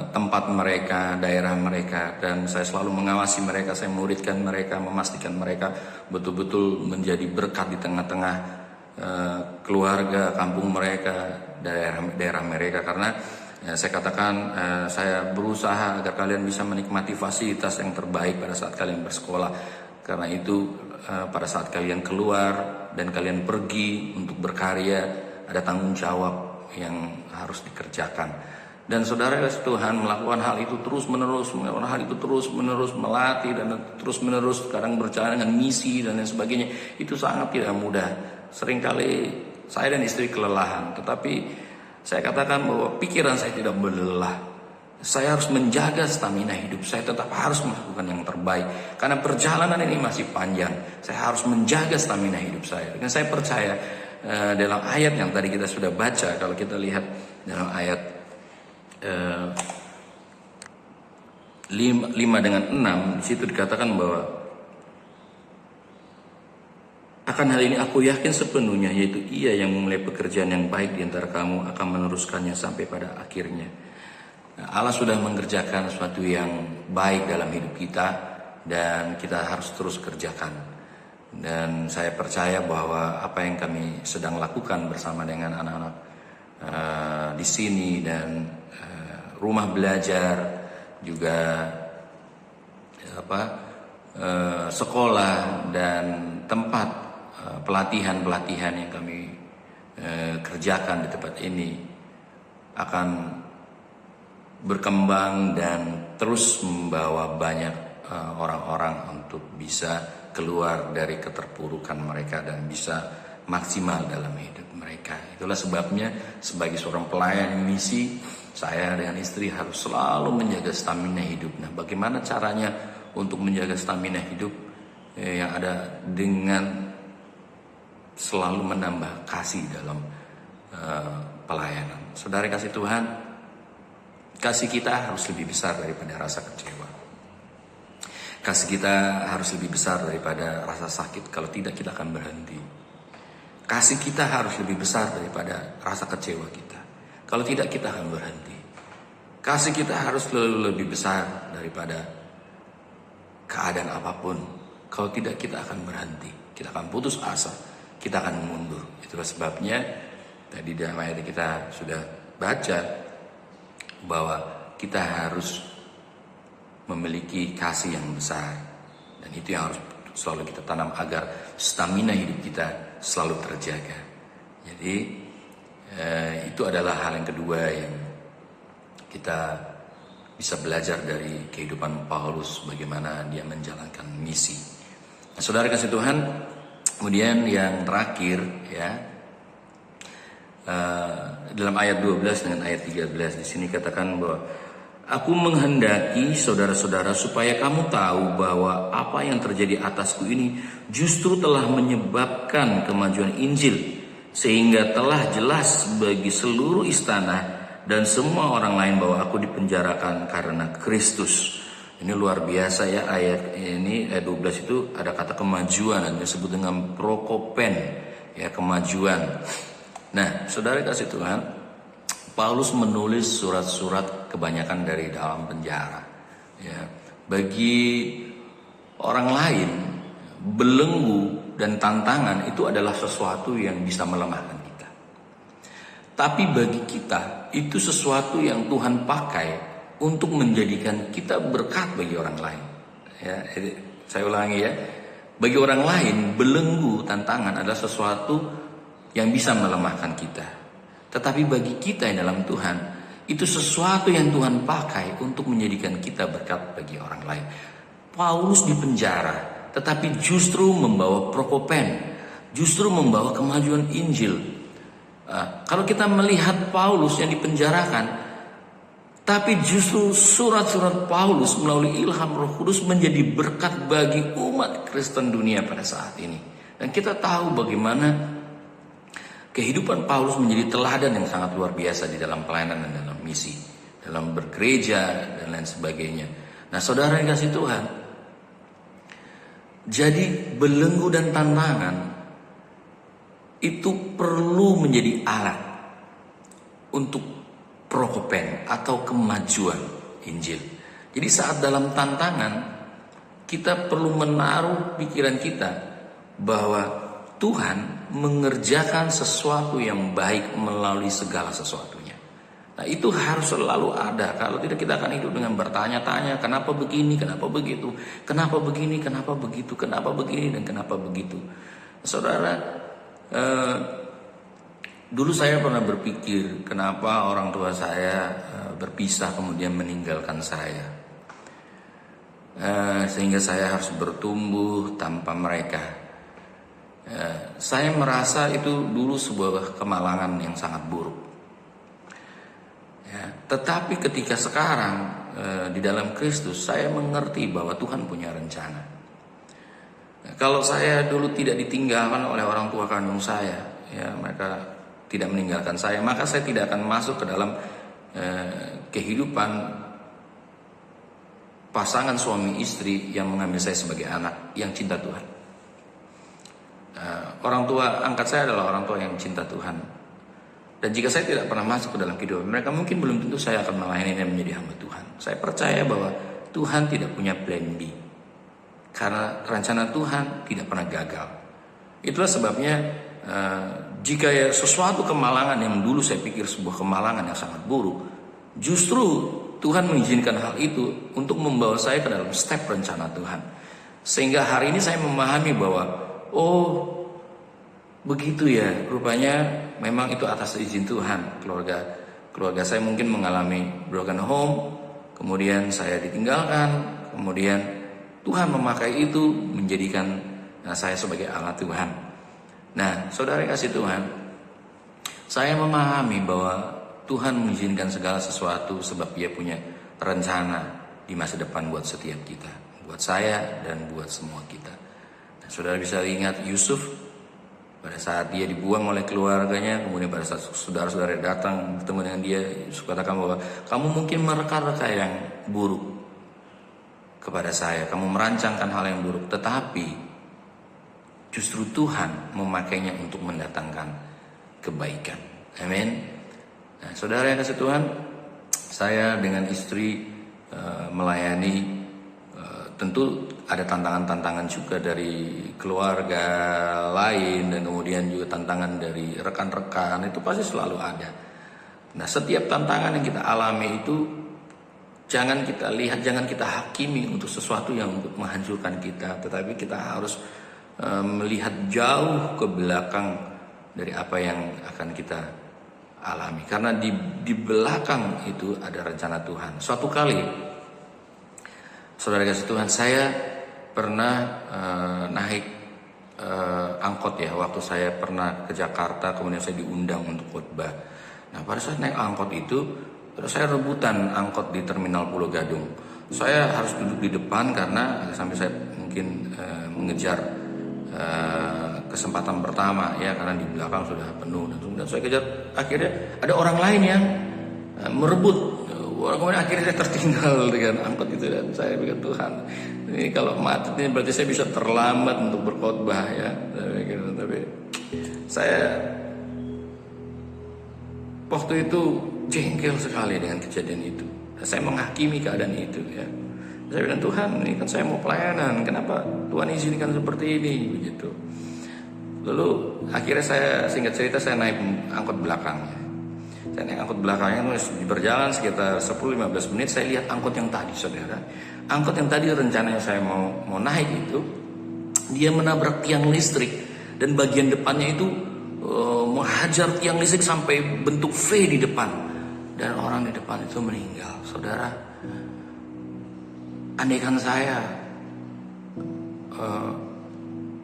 tempat mereka, daerah mereka. Dan saya selalu mengawasi mereka, saya muridkan mereka, memastikan mereka betul-betul menjadi berkat di tengah-tengah keluarga, kampung mereka, daerah mereka. Karena saya katakan, saya berusaha agar kalian bisa menikmati fasilitas yang terbaik pada saat kalian bersekolah. Karena itu pada saat kalian keluar dan kalian pergi untuk berkarya, ada tanggung jawab yang harus dikerjakan. Dan saudara Tuhan melakukan hal itu terus-menerus, melatih dan terus-menerus, kadang berjalan dengan misi dan lain sebagainya. Itu sangat tidak mudah. Seringkali saya dan istri kelelahan, tetapi saya katakan bahwa pikiran saya tidak berlelah. Saya harus menjaga stamina hidup saya, tetap harus melakukan yang terbaik. Karena perjalanan ini masih panjang. Saya harus menjaga stamina hidup saya. Dan saya percaya dalam ayat yang tadi kita sudah baca, kalau kita lihat dalam ayat 5 dengan 6, di situ dikatakan bahwa akan hal ini aku yakin sepenuhnya, yaitu Ia yang memulai pekerjaan yang baik di antara kamu akan meneruskannya sampai pada akhirnya. Nah, Allah sudah mengerjakan sesuatu yang baik dalam hidup kita dan kita harus terus kerjakan. Dan saya percaya bahwa apa yang kami sedang lakukan bersama dengan anak-anak di sini dan rumah belajar, juga sekolah dan tempat pelatihan-pelatihan yang kami kerjakan di tempat ini akan berkembang dan terus membawa banyak orang-orang untuk bisa keluar dari keterpurukan mereka dan bisa maksimal dalam hidup mereka. Itulah sebabnya sebagai seorang pelayan misi, saya dengan istri harus selalu menjaga stamina hidup. Nah, bagaimana caranya untuk menjaga stamina hidup yang ada dengan selalu menambah kasih dalam pelayanan. Saudara kasih Tuhan, kasih kita harus lebih besar daripada rasa kecewa. Kasih kita harus lebih besar daripada rasa sakit. Kalau tidak, kita akan berhenti. Kasih kita harus lebih besar daripada rasa kecewa kita. Kalau tidak, kita akan berhenti. Kasih kita harus lebih besar daripada keadaan apapun. Kalau tidak, kita akan berhenti. Kita akan putus asa. Kita akan mundur. Itulah sebabnya tadi dalam ayat kita sudah baca bahwa kita harus memiliki kasih yang besar. Dan itu yang harus selalu kita tanam agar stamina hidup kita selalu terjaga. Jadi itu adalah hal yang kedua yang kita bisa belajar dari kehidupan Paulus, bagaimana dia menjalankan misi. Nah, saudara kasih Tuhan, kemudian yang terakhir ya, dalam ayat 12 dengan ayat 13 di sini katakan bahwa aku menghendaki saudara-saudara supaya kamu tahu bahwa apa yang terjadi atasku ini justru telah menyebabkan kemajuan Injil, sehingga telah jelas bagi seluruh istana dan semua orang lain bahwa aku dipenjarakan karena Kristus. Ini luar biasa ya, ayat ini ayat 12 itu ada kata kemajuan dan disebut dengan prokopen ya, kemajuan. Nah, saudara kasih Tuhan, Paulus menulis surat-surat kebanyakan dari dalam penjara. Ya, bagi orang lain belenggu dan tantangan itu adalah sesuatu yang bisa melemahkan kita. Tapi bagi kita itu sesuatu yang Tuhan pakai untuk menjadikan kita berkat bagi orang lain. Ya, saya ulangi ya, bagi orang lain belenggu tantangan adalah sesuatu yang bisa melemahkan kita. Tetapi bagi kita yang dalam Tuhan, itu sesuatu yang Tuhan pakai untuk menjadikan kita berkat bagi orang lain. Paulus di penjara, tetapi justru membawa prokopen, justru membawa kemajuan Injil. Kalau kita melihat Paulus yang dipenjarakan, tapi justru surat-surat Paulus melalui ilham Roh Kudus menjadi berkat bagi umat Kristen dunia pada saat ini. Dan kita tahu bagaimana kehidupan Paulus menjadi teladan yang sangat luar biasa di dalam pelayanan dan dalam misi, dalam bergereja dan lain sebagainya. Nah, saudara yang kasih Tuhan, jadi belenggu dan tantangan itu perlu menjadi alat untuk prokopen atau kemajuan Injil. Jadi saat dalam tantangan, kita perlu menaruh pikiran kita bahwa Tuhan mengerjakan sesuatu yang baik melalui segala sesuatunya. Nah, itu harus selalu ada. Kalau tidak, kita akan hidup dengan bertanya-tanya, kenapa begini, kenapa begitu, kenapa begini, kenapa begitu, kenapa begini, dan kenapa begitu. Saudara, dulu saya pernah berpikir, kenapa orang tua saya berpisah kemudian meninggalkan saya, sehingga saya harus bertumbuh tanpa mereka. Saya merasa itu dulu sebuah kemalangan yang sangat buruk. Ya, tetapi ketika sekarang di dalam Kristus, saya mengerti bahwa Tuhan punya rencana. Kalau saya dulu tidak ditinggalkan oleh orang tua kandung saya, ya mereka tidak meninggalkan saya, maka saya tidak akan masuk ke dalam kehidupan pasangan suami istri yang mengambil saya sebagai anak yang cinta Tuhan. Orang tua angkat saya adalah orang tua yang cinta Tuhan. Dan jika saya tidak pernah masuk ke dalam kehidupan mereka, mungkin belum tentu saya akan melayani dan menjadi hamba Tuhan. Saya percaya bahwa Tuhan tidak punya plan B, karena rencana Tuhan tidak pernah gagal. Itulah sebabnya jika sesuatu kemalangan yang dulu saya pikir sebuah kemalangan yang sangat buruk, justru Tuhan mengizinkan hal itu untuk membawa saya ke dalam step rencana Tuhan. Sehingga hari ini saya memahami bahwa begitu ya, rupanya memang itu atas izin Tuhan. Keluarga saya mungkin mengalami broken home, kemudian saya ditinggalkan, kemudian Tuhan memakai itu menjadikan saya sebagai alat Tuhan. Nah, saudara kasih Tuhan, saya memahami bahwa Tuhan mengizinkan segala sesuatu sebab Dia punya rencana di masa depan buat setiap kita, buat saya dan buat semua kita. Nah, saudara bisa ingat Yusuf pada saat dia dibuang oleh keluarganya, kemudian pada saat saudara-saudara datang bertemu dengan dia, Yusuf katakan bahwa kamu mungkin mereka-reka yang buruk kepada saya, kamu merancangkan hal yang buruk, tetapi justru Tuhan memakainya untuk mendatangkan kebaikan. Amin. Nah, saudara yang kasih Tuhan, saya dengan istri melayani, tentu ada tantangan-tantangan juga dari keluarga lain, dan kemudian juga tantangan dari rekan-rekan, itu pasti selalu ada. Nah, setiap tantangan yang kita alami itu jangan kita lihat, jangan kita hakimi untuk sesuatu yang untuk menghancurkan kita, tetapi kita harus melihat jauh ke belakang dari apa yang akan kita alami, karena di belakang itu ada rencana Tuhan. Suatu kali, saudara kasih Tuhan, saya pernah naik angkot ya, waktu saya pernah ke Jakarta, kemudian saya diundang untuk khotbah. Nah, pada saat naik angkot itu, terus saya rebutan angkot di Terminal Pulau Gadung. Saya harus duduk di depan karena sampai saya mungkin mengejar kesempatan pertama ya, karena di belakang sudah penuh, dan saya kejar. Akhirnya ada orang lain yang merebut, kemudian akhirnya saya tertinggal dengan angkot itu, dan saya pikir Tuhan, ini kalau mati ini berarti saya bisa terlambat untuk berkhotbah ya. Tapi saya waktu itu jengkel sekali dengan kejadian itu. Saya menghakimi keadaan itu ya. Saya bilang, Tuhan, ini kan saya mau pelayanan, kenapa Tuhan izinkan seperti ini begitu. Lalu akhirnya saya, singkat cerita, saya naik angkot belakangnya. Saya naik angkot belakangnya, berjalan sekitar 10-15 menit, saya lihat angkot yang tadi, saudara. Angkot yang tadi rencananya saya mau naik itu, dia menabrak tiang listrik, dan bagian depannya itu menghajar tiang listrik sampai bentuk V di depan, dan orang di depan itu meninggal, saudara. Andaikan saya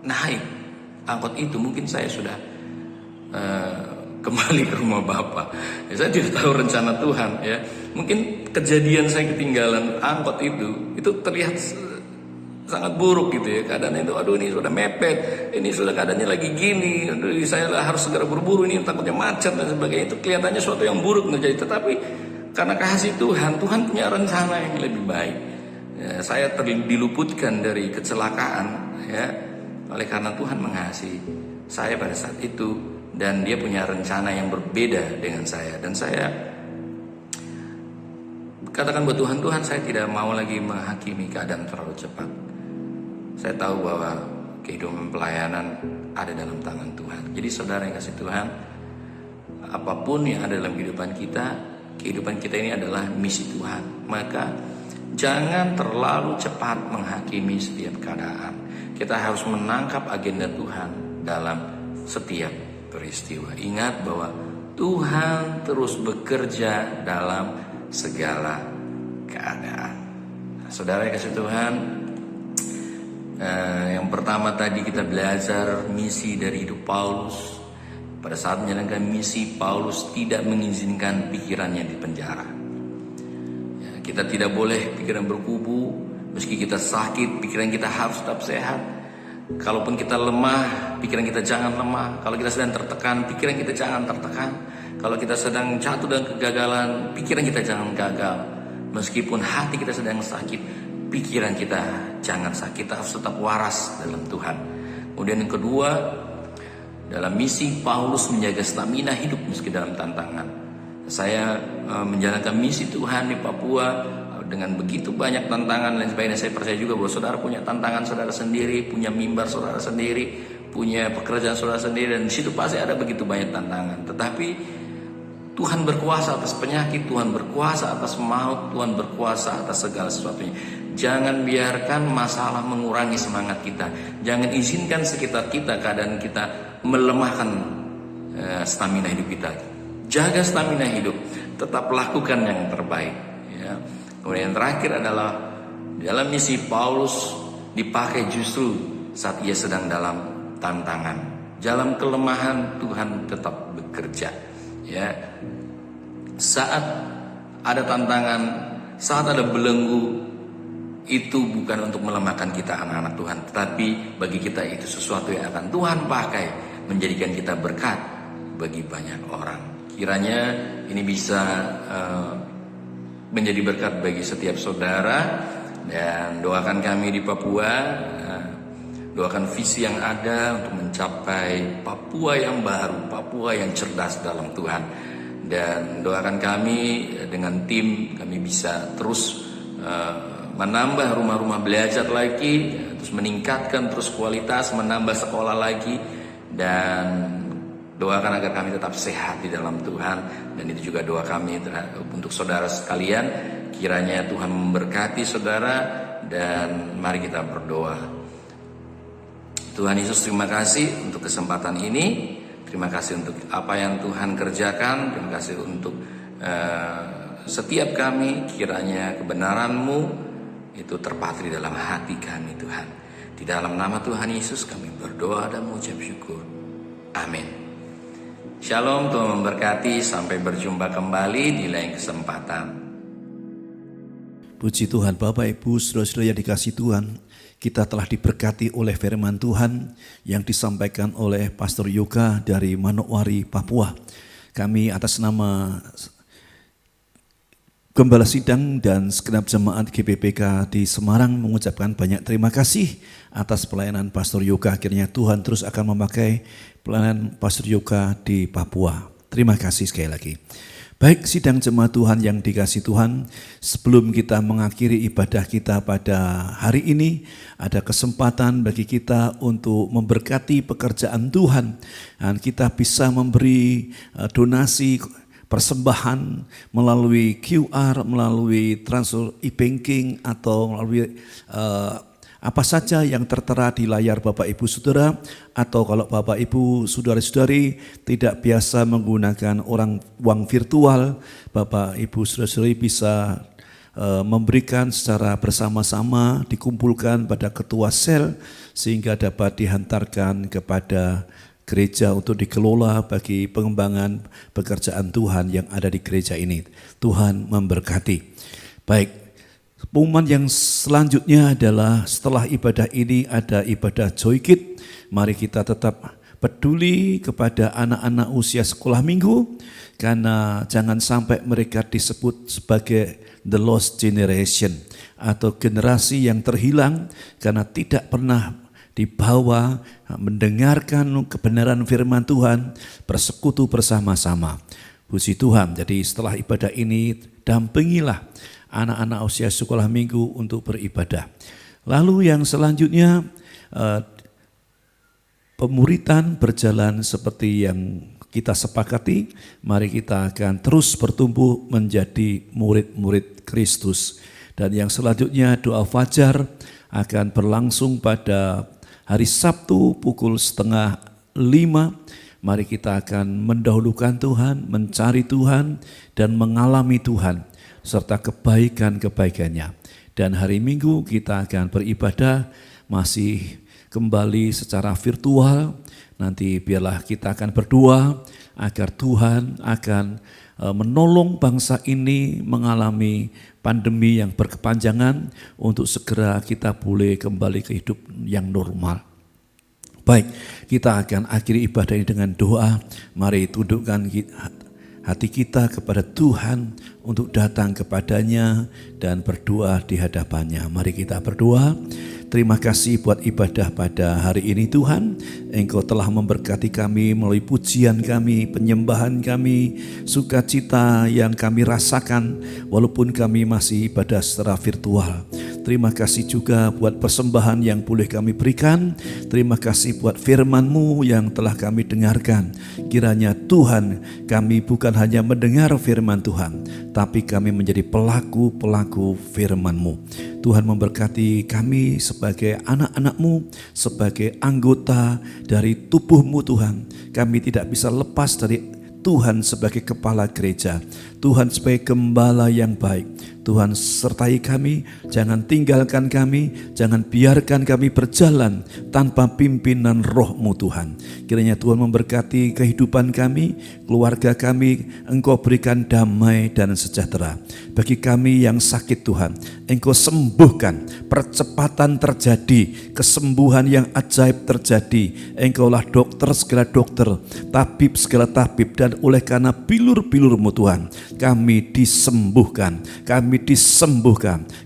naik angkot itu, mungkin saya sudah kembali ke rumah Bapak. Ya, saya tidak tahu rencana Tuhan ya. Mungkin kejadian saya ketinggalan angkot itu terlihat sangat buruk gitu ya. Keadaannya itu, aduh ini sudah mepet, ini sudah keadaannya lagi gini, aduh saya harus segera buru-buru, ini takutnya macet dan sebagainya. Itu kelihatannya suatu yang buruk terjadi. Tetapi karena kasih Tuhan punya rencana yang lebih baik. Ya, saya diluputkan dari kecelakaan ya, oleh karena Tuhan mengasihi saya pada saat itu, dan Dia punya rencana yang berbeda dengan saya. Dan saya katakan buat Tuhan, saya tidak mau lagi menghakimi keadaan terlalu cepat. Saya tahu bahwa kehidupan pelayanan ada dalam tangan Tuhan. Jadi saudara yang kasih Tuhan, apapun yang ada dalam kehidupan kita ini adalah misi Tuhan. Maka jangan terlalu cepat menghakimi setiap keadaan. Kita harus menangkap agenda Tuhan dalam setiap peristiwa. Ingat bahwa Tuhan terus bekerja dalam segala keadaan. Nah, saudara yang kasih Tuhan, yang pertama tadi kita belajar misi dari hidup Paulus. Pada saat menjalankan misi, Paulus tidak mengizinkan pikirannya di penjara. Kita tidak boleh pikiran berkubu. Meski kita sakit, pikiran kita harus tetap sehat. Kalaupun kita lemah, pikiran kita jangan lemah. Kalau kita sedang tertekan, pikiran kita jangan tertekan. Kalau kita sedang jatuh dalam kegagalan, pikiran kita jangan gagal. Meskipun hati kita sedang sakit, pikiran kita jangan sakit. Kita harus tetap waras dalam Tuhan. Kemudian yang kedua, dalam misi Paulus menjaga stamina hidup meski dalam tantangan. Saya menjalankan misi Tuhan di Papua dengan begitu banyak tantangan dan sebagainya. Saya percaya juga bahwa saudara punya tantangan saudara sendiri, punya mimbar saudara sendiri, punya pekerjaan saudara sendiri, dan di situ pasti ada begitu banyak tantangan. Tetapi Tuhan berkuasa atas penyakit, Tuhan berkuasa atas maut, Tuhan berkuasa atas segala sesuatunya. Jangan biarkan masalah mengurangi semangat kita. Jangan izinkan sekitar kita, keadaan kita melemahkan stamina hidup kita. Jaga stamina hidup, tetap lakukan yang terbaik. Ya. Kemudian yang terakhir adalah dalam misi Paulus dipakai justru saat ia sedang dalam tantangan. Dalam kelemahan Tuhan tetap bekerja. Ya. Saat ada tantangan, saat ada belenggu, itu bukan untuk melemahkan kita anak-anak Tuhan, tetapi bagi kita itu sesuatu yang akan Tuhan pakai menjadikan kita berkat bagi banyak orang. Kiranya ini bisa menjadi berkat bagi setiap saudara, dan doakan kami di Papua, doakan visi yang ada untuk mencapai Papua yang baru, Papua yang cerdas dalam Tuhan. Dan doakan kami dengan tim, kami bisa terus menambah rumah-rumah belajar lagi, terus meningkatkan terus kualitas, menambah sekolah lagi, dan doakan agar kami tetap sehat di dalam Tuhan. Dan itu juga doa kami untuk saudara sekalian. Kiranya Tuhan memberkati saudara, dan mari kita berdoa. Tuhan Yesus, terima kasih untuk kesempatan ini. Terima kasih untuk apa yang Tuhan kerjakan. Terima kasih untuk setiap kami. Kiranya kebenaran-Mu itu terpatri dalam hati kami, Tuhan. Di dalam nama Tuhan Yesus kami berdoa dan mengucap syukur. Amin. Shalom, Tuhan memberkati. Sampai berjumpa kembali di lain kesempatan. Puji Tuhan, Bapak Ibu, saudara-saudara yang dikasihi Tuhan, kita telah diberkati oleh firman Tuhan yang disampaikan oleh Pastor Yoga dari Manokwari, Papua. Kami atas nama Gembala Sidang dan segenap jemaat GPPK di Semarang mengucapkan banyak terima kasih atas pelayanan Pastor Yoga. Akhirnya Tuhan terus akan memakai pelayanan Pastor Yoga di Papua. Terima kasih sekali lagi. Baik sidang jemaat Tuhan yang dikasihi Tuhan, sebelum kita mengakhiri ibadah kita pada hari ini, ada kesempatan bagi kita untuk memberkati pekerjaan Tuhan. Dan kita bisa memberi donasi persembahan melalui QR, melalui transfer e-banking, atau melalui apa saja yang tertera di layar Bapak Ibu Saudara, atau kalau Bapak Ibu Saudara-saudari tidak biasa menggunakan uang virtual, Bapak Ibu Saudara-saudari bisa memberikan secara bersama-sama, dikumpulkan pada ketua sel sehingga dapat dihantarkan kepada gereja untuk dikelola bagi pengembangan pekerjaan Tuhan yang ada di gereja ini. Tuhan memberkati. Baik. Pengumuman yang selanjutnya adalah setelah ibadah ini ada ibadah Joy Kid. Mari kita tetap peduli kepada anak-anak usia sekolah minggu, karena jangan sampai mereka disebut sebagai the lost generation atau generasi yang terhilang karena tidak pernah dibawa mendengarkan kebenaran firman Tuhan, bersekutu bersama-sama. Puji Tuhan. Jadi setelah ibadah ini dampingilah anak-anak usia sekolah minggu untuk beribadah. Lalu yang selanjutnya pemuritan berjalan seperti yang kita sepakati. Mari kita akan terus bertumbuh menjadi murid-murid Kristus. Dan yang selanjutnya doa fajar akan berlangsung pada hari Sabtu pukul 4:30. Mari kita akan mendahulukan Tuhan, mencari Tuhan, dan mengalami Tuhan serta kebaikan-kebaikannya. Dan hari Minggu kita akan beribadah masih kembali secara virtual. Nanti biarlah kita akan berdoa agar Tuhan akan menolong bangsa ini mengalami pandemi yang berkepanjangan untuk segera kita boleh kembali ke hidup yang normal. Baik, kita akan akhiri ibadah ini dengan doa. Mari tundukkan hati kita kepada Tuhan untuk datang kepadanya dan berdoa di hadapannya. Mari kita berdoa. Terima kasih buat ibadah pada hari ini Tuhan. Engkau telah memberkati kami melalui pujian kami, penyembahan kami, sukacita yang kami rasakan walaupun kami masih ibadah secara virtual. Terima kasih juga buat persembahan yang boleh kami berikan. Terima kasih buat firman-Mu yang telah kami dengarkan. Kiranya Tuhan, kami bukan hanya mendengar firman Tuhan, tapi kami menjadi pelaku-pelaku firman-Mu. Tuhan memberkati kami sebagai anak-anak-Mu, sebagai anggota dari tubuh-Mu Tuhan. Kami tidak bisa lepas dari Tuhan sebagai kepala gereja, Tuhan sebagai gembala yang baik. Tuhan sertai kami, jangan tinggalkan kami, jangan biarkan kami berjalan tanpa pimpinan Roh-Mu Tuhan. Kiranya Tuhan memberkati kehidupan kami, keluarga kami, Engkau berikan damai dan sejahtera. Bagi kami yang sakit Tuhan, Engkau sembuhkan, percepatan terjadi, kesembuhan yang ajaib terjadi. Engkaulah dokter segala dokter, tabib segala tabib, dan oleh karena bilur-bilur-Mu Tuhan, kami disembuhkan,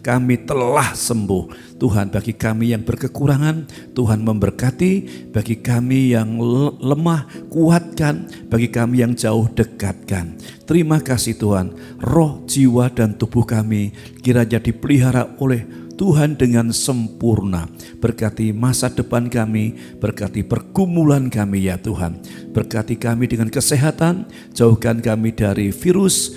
kami telah sembuh. Tuhan, bagi kami yang berkekurangan, Tuhan memberkati. Bagi kami yang lemah, kuatkan. Bagi kami yang jauh, dekatkan. Terima kasih Tuhan. Roh, jiwa, dan tubuh kami kiranya dipelihara oleh Tuhan dengan sempurna. Berkati masa depan kami, berkati pergumulan kami ya Tuhan. Berkati kami dengan kesehatan, jauhkan kami dari virus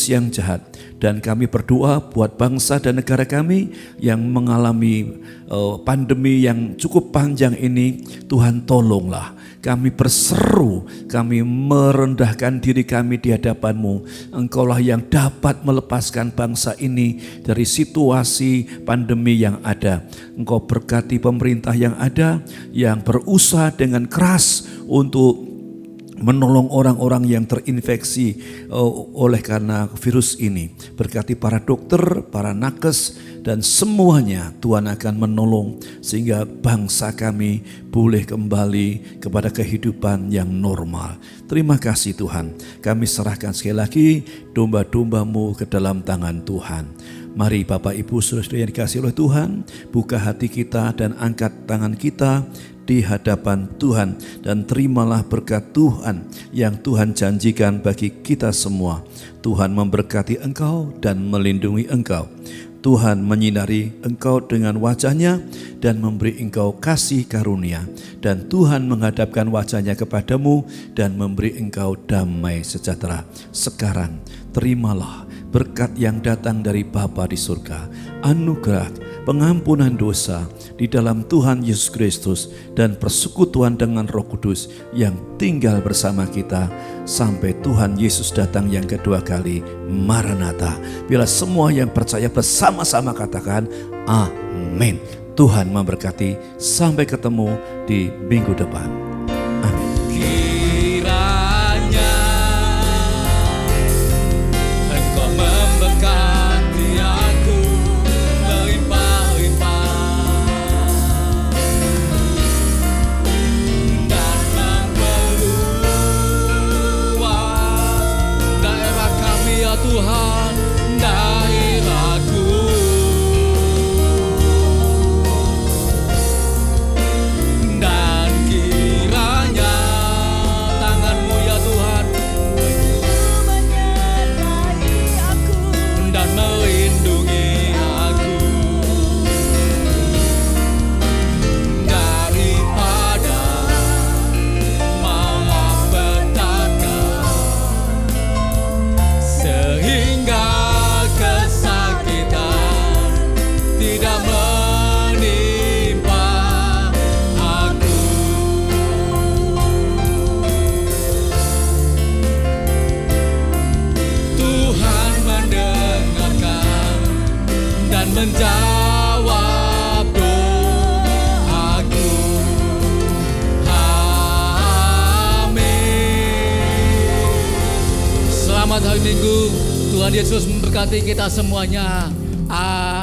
yang jahat. Dan kami berdoa buat bangsa dan negara kami yang mengalami pandemi yang cukup panjang ini. Tuhan tolonglah. Kami berseru, kami merendahkan diri kami di hadapan-Mu. Engkaulah yang dapat melepaskan bangsa ini dari situasi pandemi yang ada. Engkau berkati pemerintah yang ada, yang berusaha dengan keras untuk menolong orang-orang yang terinfeksi oleh karena virus ini. Berkati para dokter, para nakes, dan semuanya Tuhan akan menolong sehingga bangsa kami boleh kembali kepada kehidupan yang normal. Terima kasih Tuhan. Kami serahkan sekali lagi domba-domba-Mu ke dalam tangan Tuhan. Mari Bapak Ibu Saudara yang dikasihi oleh Tuhan, buka hati kita dan angkat tangan kita di hadapan Tuhan, dan terimalah berkat Tuhan yang Tuhan janjikan bagi kita semua. Tuhan memberkati engkau dan melindungi engkau. Tuhan menyinari engkau dengan wajah-Nya dan memberi engkau kasih karunia. Dan Tuhan menghadapkan wajah-Nya kepadamu dan memberi engkau damai sejahtera. Sekarang terimalah berkat yang datang dari Bapa di surga, anugerah, pengampunan dosa di dalam Tuhan Yesus Kristus, dan persekutuan dengan Roh Kudus yang tinggal bersama kita sampai Tuhan Yesus datang yang kedua kali. Maranatha. Bila semua yang percaya bersama-sama katakan amin. Tuhan memberkati. Sampai ketemu di minggu depan. Amin. Kiranya Engkau memberkati aku melimpah-limpah dan memperluas daerah kami ya Tuhan, daerahku. Dan kiranya tangan-Mu ya Tuhan menyertai aku dan melindungi aku daripada malapetaka, sehingga kesakitan tidak menimpa aku. Tuhan mendengarkan dan menjawab doaku. Amin. Selamat hari Minggu. Tuhan Yesus memberkati kita semuanya. Amin.